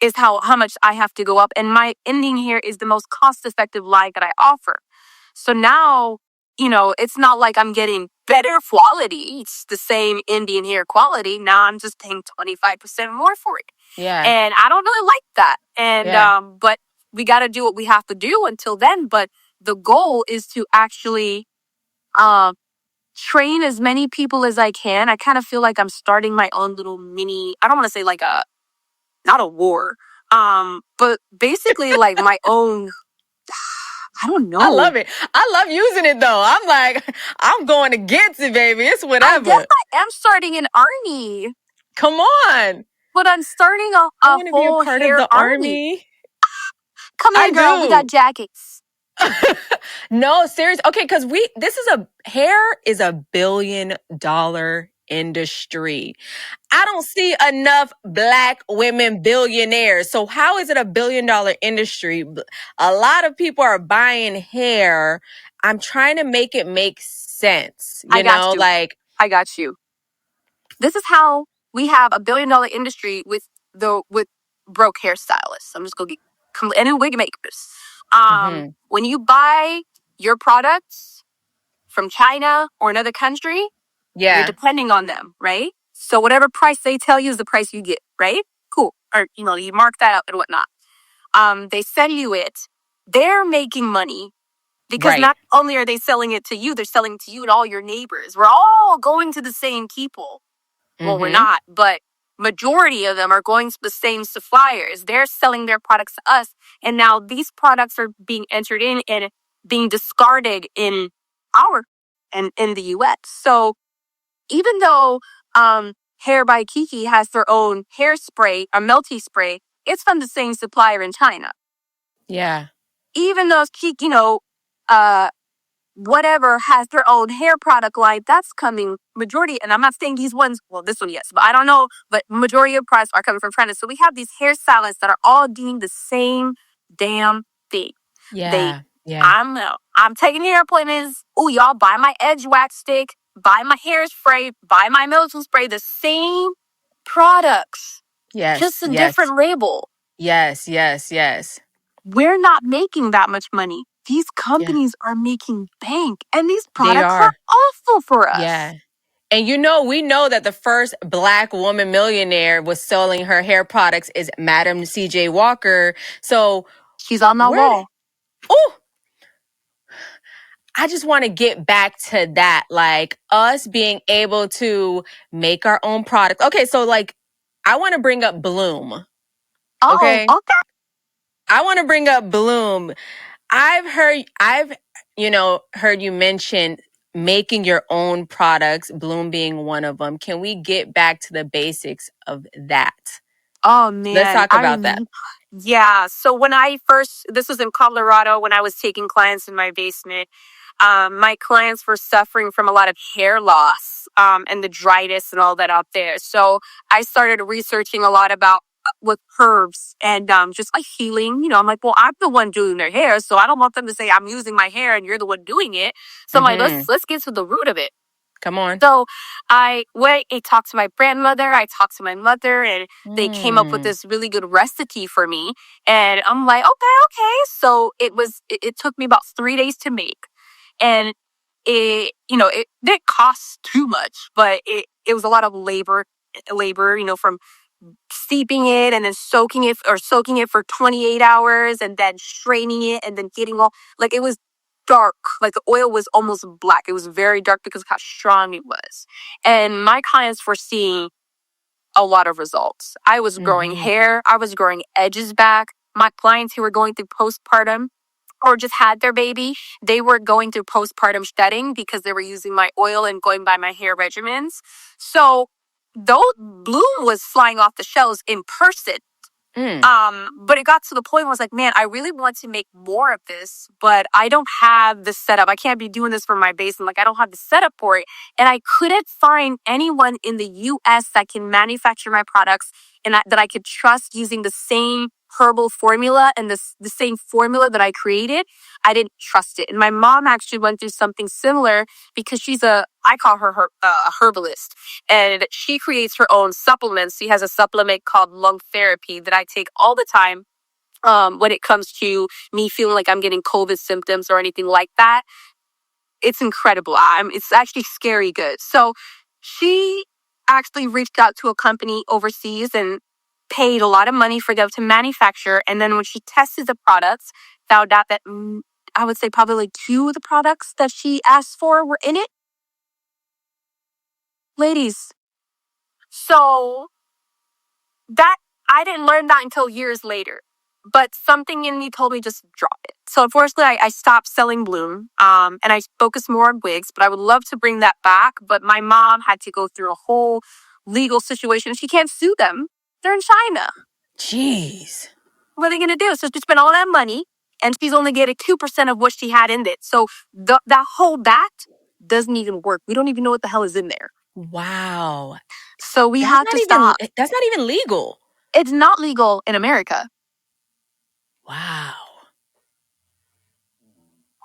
is how much I have to go up. And my Indian hair is the most cost-effective line that I offer. So now, it's not like I'm getting better quality. It's the same Indian hair quality. Now I'm just paying 25% more for it. Yeah. And I don't really like that. And, Yeah. but we got to do what we have to do until then. But the goal is to actually train as many people as I can. I kind of feel like I'm starting my own little mini, I don't want to say like not a war, but basically like my own, I don't I know. love it. I love using it though. I'm like, I'm going against it, baby. It's I guess whatever. I am starting an army, Come on. but I'm starting I a want to be a whole part of hair the army. army. Come I here, girl. We got do. jackets. No, serious. Okay, because hair is $1 billion industry. I don't see enough Black women billionaires. So how is it $1 billion industry? A lot of people are buying hair. I'm trying to make it make sense. I got you. Like, I got you. This is how we have $1 billion industry with broke hairstylists. I'm just gonna get and wig makers. mhm. When you buy your products from China or another country, you're Yeah, depending on them, right? So whatever price they tell you is the price you get, right? Cool. Or you mark that up and whatnot. They send you it. They're making money because right. not only are they selling it to you, they're selling it to you and all your neighbors. We're all going to the same people. Well, we're Mm-hmm. not, but majority of them are going to the same suppliers. They're selling their products to us. And now these products are being entered in and being discarded in our and in the US. So even though Hair by Kiki has their own hairspray, a melty spray, it's from the same supplier in China. Yeah. Even though Kiki, uh whatever has their own hair product line, that's coming majority. And I'm not saying these ones, well, this one, yes, but I don't know. But majority of products are coming from China. So we have these hairstylists that are all doing the same damn thing. They, Yeah. Yeah. I'm taking hair appointments. Oh, y'all buy my edge wax stick, buy my hairspray, buy my mildew spray. The same products, just Yes. a Yes. different label. Yes. Yes. Yes. We're not making that much money. These Yeah. companies are making bank, and these They products are are. awful for Yeah. us. And we know that the first Black woman millionaire was selling her hair products is Madam C.J. Walker. So She's on my where? wall. Oh, I just want to get back to that, like us being able to make our own product. Okay, so like I want to bring up Bloom. Oh, Okay, okay. I want to bring up Bloom. I've heard you mention making your own products, Bloom being one of them. Can we get back to the basics of that? Oh Let's man, talk about that. yeah. So when this was in Colorado when I was taking clients in my basement. My clients were suffering from a lot of hair loss, and the dryness and all that out there. So I started researching a lot about with herbs and just like healing. I'm like, well, I'm the one doing their hair, so I don't want them to say I'm using my hair and you're the one doing it. So I'm like, Mm-hmm. let's get to the root of it. Come on. So I went and talked to my grandmother, I talked to my mother, and they came up with Mm. this really good recipe for me. And I'm like, okay. So it took me about 3 days to make. And it didn't cost too much, but it was a lot of labor, from steeping it and then soaking it for 28 hours and then straining it and then getting all like it was dark. Like the oil was almost black. It was very dark because of how strong it was. And my clients were seeing a lot of results. I was growing Mm-hmm. hair, I was growing edges back. My clients who were going through postpartum or just had their baby, they were going through postpartum shedding because they were using my oil and going by my hair regimens. So though Bloom was flying off the shelves in person, Mm. but it got to the point where I was like, man, I really want to make more of this, but I don't have the setup. I can't be doing this for my basement. Like I don't have the setup for it. And I couldn't find anyone in the US that can manufacture my products and that I could trust using the same herbal formula and the same formula that I created. I didn't trust it. And my mom actually went through something similar because I call her a herbalist. And she creates her own supplements. She has a supplement called Lung Therapy that I take all the time when it comes to me feeling like I'm getting COVID symptoms or anything like that. It's incredible. It's actually scary good. So she actually reached out to a company overseas and paid a lot of money for them to manufacture. And then when she tested the products, found out that I would say probably like 2 of the products that she asked for were in it. Ladies. So that I didn't learn that until years later. But something in me told me just drop it. So unfortunately, I stopped selling Bloom, and I focused more on wigs. But I would love to bring that back. But my mom had to go through a whole legal situation. She can't sue them. They're in China. Jeez. What are they gonna do? So she spent all that money, and she's only getting 2% of what she had in it. So that whole batch doesn't even work. We don't even know what the hell is in there. Wow. So we have to stop. That's not even legal. It's not legal in America. Wow.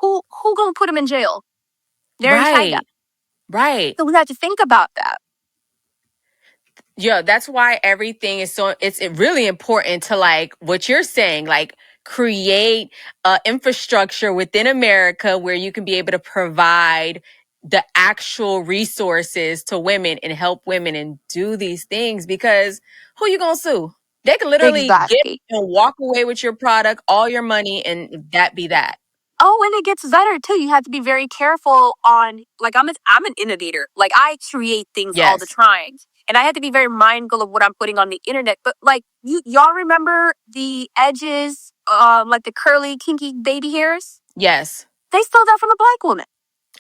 Who gonna put them in jail? They're in China. Right. So we have to think about that. Yeah, that's why everything is it's really important to, like what you're saying, like create infrastructure within America where you can be able to provide the actual resources to women and help women and do these things, because who you gonna sue? They can literally get Exactly. and walk away with your product, all your money, and that be that. Oh, and it gets better too. You have to be very careful on, like, I'm an innovator. Like, I create things all the Yes. time. And I had to be very mindful of what I'm putting on the internet. But like, y'all remember the edges, like the curly, kinky baby hairs? Yes. They stole that from a black woman.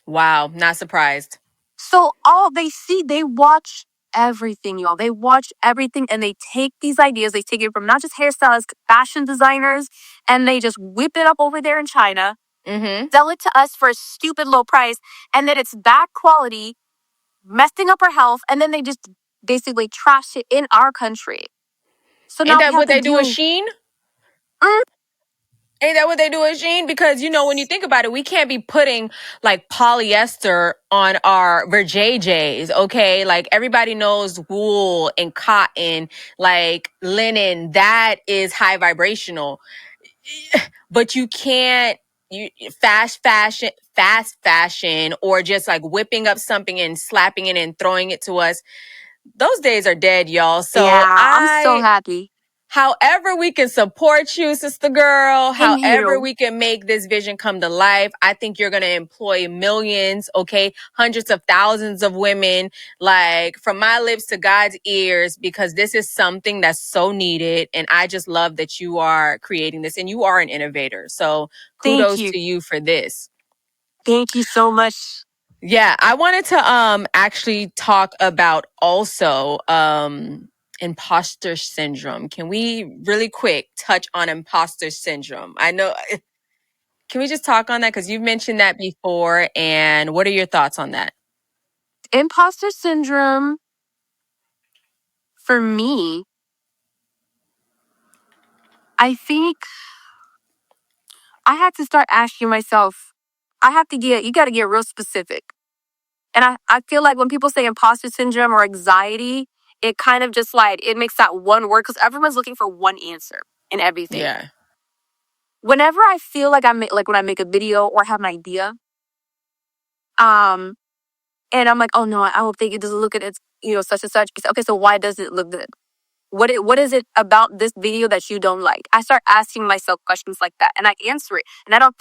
Wow. Not surprised. So all they see, they watch everything, y'all. They watch everything, and they take these ideas. They take it from not just hairstylists, fashion designers, and they just whip it up over there in China. Mm-hmm. Sell it to us for a stupid low price, and then it's bad quality, messing up our health, and then they just basically trash it in our country. So Ain't now we that have what to they do with deal. Sheen? Ain't that what they do with Sheen? Because, when you think about it, we can't be putting like polyester on our VJJs, okay? Like everybody knows wool and cotton, like linen, that is high vibrational. But you can't fast fashion, or just like whipping up something and slapping it and throwing it to us. Those days are dead, y'all. So Yeah, I'm so happy. however we can support you, sister girl, Thank however you. we can make this vision come to life, I think you're going to employ millions, okay? Hundreds of thousands of women, like from my lips to God's ears, because this is something that's so needed. And I just love that you are creating this, and you are an innovator. So Thank kudos you. to you for this. Thank you so much. Yeah, I wanted to actually talk about also imposter syndrome. Can we really quick touch on imposter syndrome? I know, can we just talk on that, cuz you've mentioned that before, and what are your thoughts on that? Imposter syndrome, for me, I think I had to start asking myself, you got to get real specific. And I feel like when people say imposter syndrome or anxiety, it kind of just like, it makes that one word, because everyone's looking for one answer in everything. Yeah. Whenever I feel like when I make a video or have an idea, and I'm like, oh no, I don't think it doesn't look good. It's, such and such. Okay, so why does it look good? What is it about this video that you don't like? I start asking myself questions like that, and I answer it. And I don't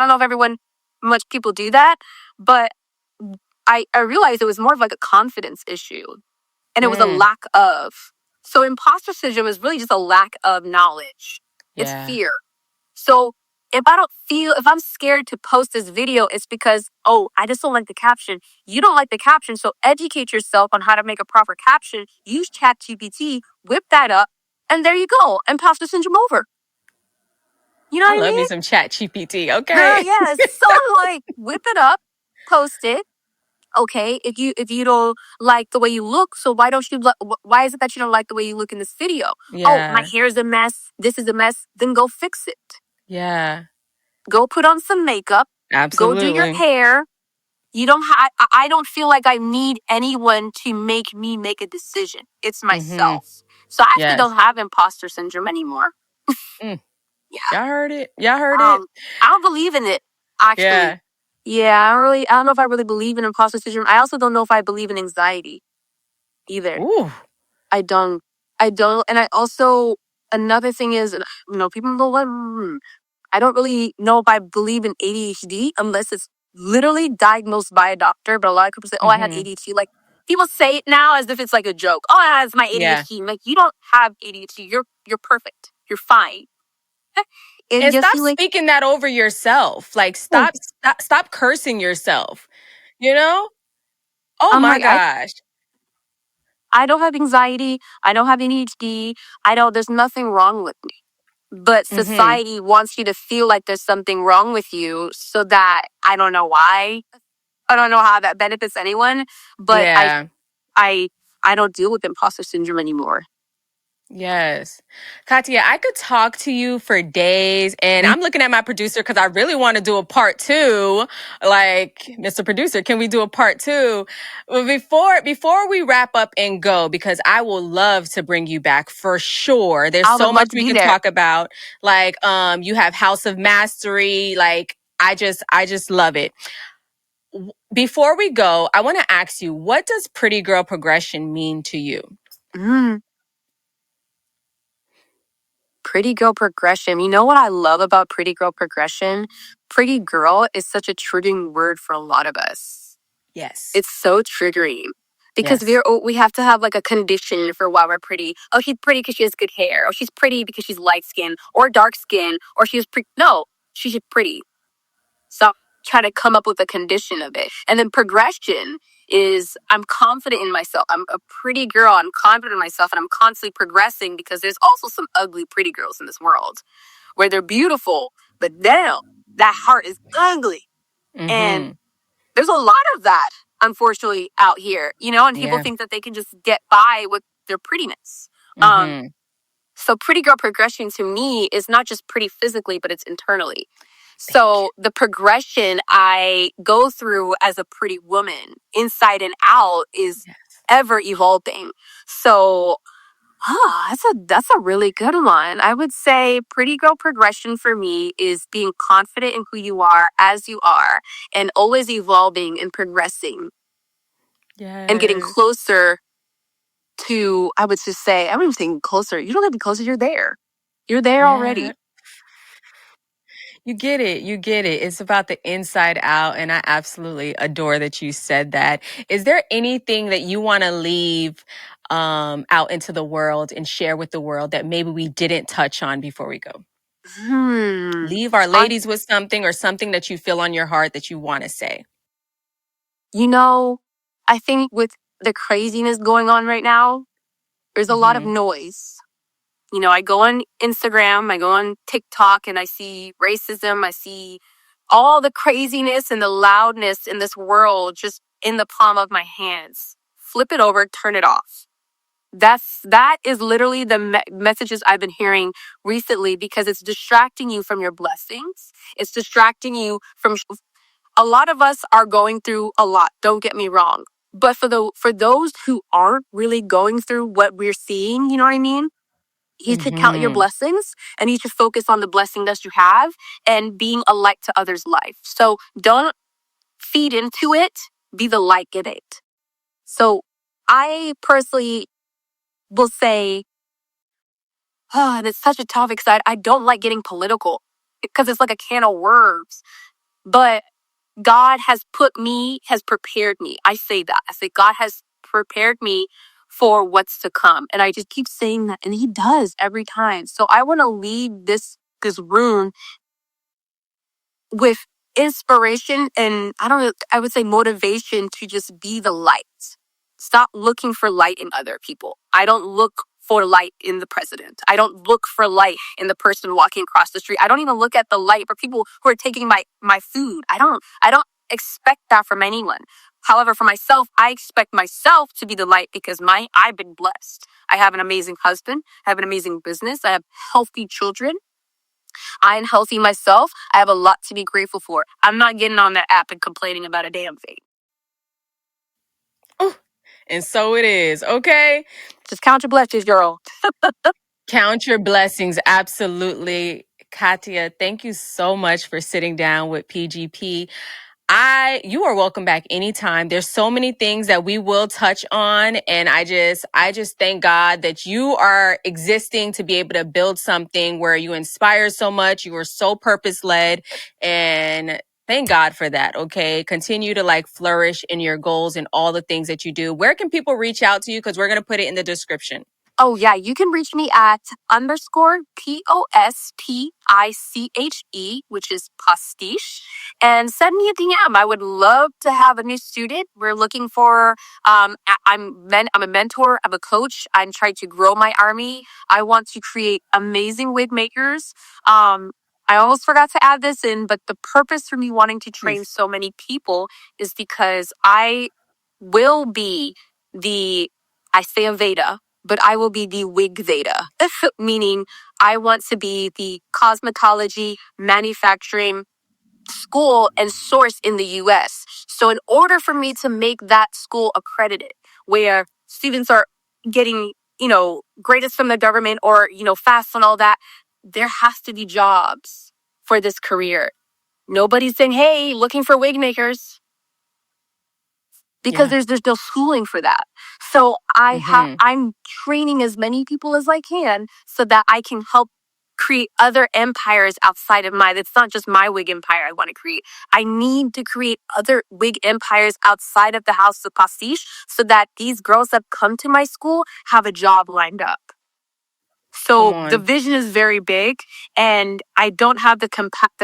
know if much people do that, but I realized it was more of like a confidence issue, and it was a Mm, lack of. So imposter syndrome is really just a lack of knowledge. It's yeah. fear. So if I'm scared to post this video, it's because, oh, I just don't like the caption. You don't like the caption, so educate yourself on how to make a proper caption. Use ChatGPT, whip that up, and there you go. Imposter syndrome over. You know I what I love me mean? some chat GPT, Girl, okay? yes. So I'm like, whip it up, post it. Okay, if you don't like the way you look, so why is it that you don't like the way you look in this video? Oh, my Yeah. hair is a mess. This is a mess. Then go fix it. Yeah. Go put on some makeup. Go do your Absolutely. hair. You don't have. I don't feel like I need anyone to make me make a decision. It's Mhm. myself. So I actually Yes. don't have imposter syndrome anymore. Mm. Yeah. Y'all heard it. Y'all heard it. I don't believe in it. Actually, Yeah. yeah. I don't know if I really believe in imposter syndrome. I also don't know if I believe in anxiety either. Ooh. I don't. I don't, and I also, another thing is, people know what, I don't really know if I believe in ADHD unless it's literally diagnosed by a doctor. But a lot of people say, oh, I had ADHD. Like, people say it now as if it's like a joke. Oh, it's my ADHD. Yeah. Like, you don't have ADHD. You're perfect. You're fine. And And just stop see, like, speaking that over yourself. Like, oh, stop cursing yourself. You know? Oh I'm my like, gosh. I don't have anxiety. I don't have ADHD. there's nothing wrong with me. But Mm-hmm. society wants you to feel like there's something wrong with you so that I don't know why. I don't know how that benefits anyone, but Yeah. I I don't deal with imposter syndrome anymore. Yes. Katia, I could talk to you for days, and We I'm looking at my producer because I really want to do a part two. Like, Mr. Producer, can we do a part two? Well, before we wrap up and go, because I will love to bring you back for sure. There's I would so love much to we be can there. talk about. Like, you have House of Mastery. Like, I just love it. Before we go, I want to ask you, what does pretty girl progression mean to you? Mm, pretty girl progression. You know what I love about pretty girl progression? Pretty girl is such a triggering word for a lot of us. Yes. It's so triggering because Yes. we have to have like a condition for why we're pretty. Oh, she's pretty because she has good hair. Oh, she's pretty because she's light skin or dark skin or she's no, she's just pretty. So try to come up with a condition of it. And then progression is I'm confident in myself. I'm a pretty girl. I'm confident in myself and I'm constantly progressing because there's also some ugly pretty girls in this world where they're beautiful, but damn, that heart is ugly. And Mm-hmm. there's a lot of that, unfortunately, out here, and people Yeah. think that they can just get by with their prettiness. Um, Mm-hmm. so pretty girl progression to me is not just pretty physically, but it's internally. Thank you. So the progression I go through as a pretty woman, inside and out, is Yes. ever evolving. So that's a really good one. I would say pretty girl progression for me is being confident in who you are as you are and always evolving and progressing and getting Yes. closer to, I would just say, I wouldn't even say closer. You don't have to be closer, you're there. You're there Yeah. already. You get it. You get it. It's about the inside out. And I absolutely adore that you said that. Is there anything that you want to leave out into the world and share with the world that maybe we didn't touch on before we go? Hmm. Leave our On, ladies with something or something that you feel on your heart that you want to say. you know, I think with the craziness going on right now, there's a lot of Mm-hmm. noise. I go on Instagram, I go on TikTok, and I see racism. I see all the craziness and the loudness in this world just in the palm of my hands. Flip it over, turn it off. That is literally the messages I've been hearing recently because it's distracting you from your blessings. It's distracting you from a lot of us are going through a lot, don't get me wrong. But for those who aren't really going through what we're seeing, you know what I mean? You should count your Mm-hmm. blessings and you should focus on the blessing that you have and being a light to others' life. So don't feed into it, be the light in it. So I personally will say, and it's such a topic because I don't like getting political because it's like a can of worms. But God has prepared me. I say that. I say God has prepared me for what's to come. And I just keep saying that. And he does every time. So I want to leave this room with inspiration and I don't know, I would say motivation to just be the light. Stop looking for light in other people. I don't look for light in the president. I don't look for light in the person walking across the street. I don't even look at the light for people who are taking my food. I don't expect that from anyone. However, for myself, I expect myself to be the light because I've been blessed. I have an amazing husband. I have an amazing business. I have healthy children. I am healthy myself. I have a lot to be grateful for. I'm not getting on that app and complaining about a damn thing. Oh, and so it is. Okay. Just count your blessings, girl. Count your blessings. Absolutely. Katia, thank you so much for sitting down with PGP. You are welcome back anytime. There's so many things that we will touch on. And I just thank God that you are existing to be able to build something where you inspire so much. You are so purpose led, and thank God for that. Okay. Continue to like flourish in your goals and all the things that you do. Where can people reach out to you? Because we're going to put it in the description. Oh, yeah. You can reach me at _POSTICHE, which is pastiche, and send me a DM. I would love to have a new student. We're looking for, I'm a mentor, I'm a coach. I'm trying to grow my army. I want to create amazing wig makers. I almost forgot to add this in, but the purpose for me wanting to train Please. so many people is because I will be I say Aveda, but I will be the wig Veda, meaning I want to be the cosmetology manufacturing school and source in the US. So in order for me to make that school accredited, where students are getting, grades from the government or, fast and all that, there has to be jobs for this career. Nobody's saying, hey, looking for wig makers, because Yeah. there's no schooling for that. So I'm training as many people as I can so that I can help create other empires outside of mine. It's not just my wig empire I want to create. I need to create other wig empires outside of the house of pastiche so that these girls that come to my school have a job lined up. Come So the on. vision is very big, and I don't have the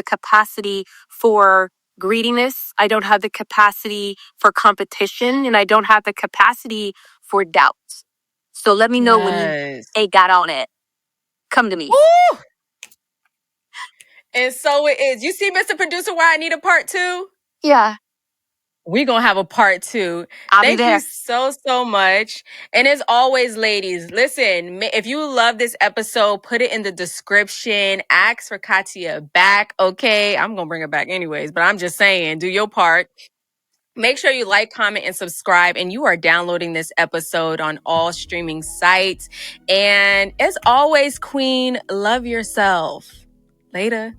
capacity for greediness. I don't have the capacity for competition, and I don't have the capacity for doubt. So let me know when you Yes. got on it. Come to me. Woo! And so it is. You see, Mr. Producer, why I need a part 2? Yeah, We're going to have a part 2. I'll be Thank you there. so much. And as always, ladies, listen, if you love this episode, put it in the description. Ask for Katia back. Okay. I'm going to bring her back anyways, but I'm just saying, do your part. Make sure you like, comment, and subscribe. And you are downloading this episode on all streaming sites. And as always, Queen, love yourself. Later.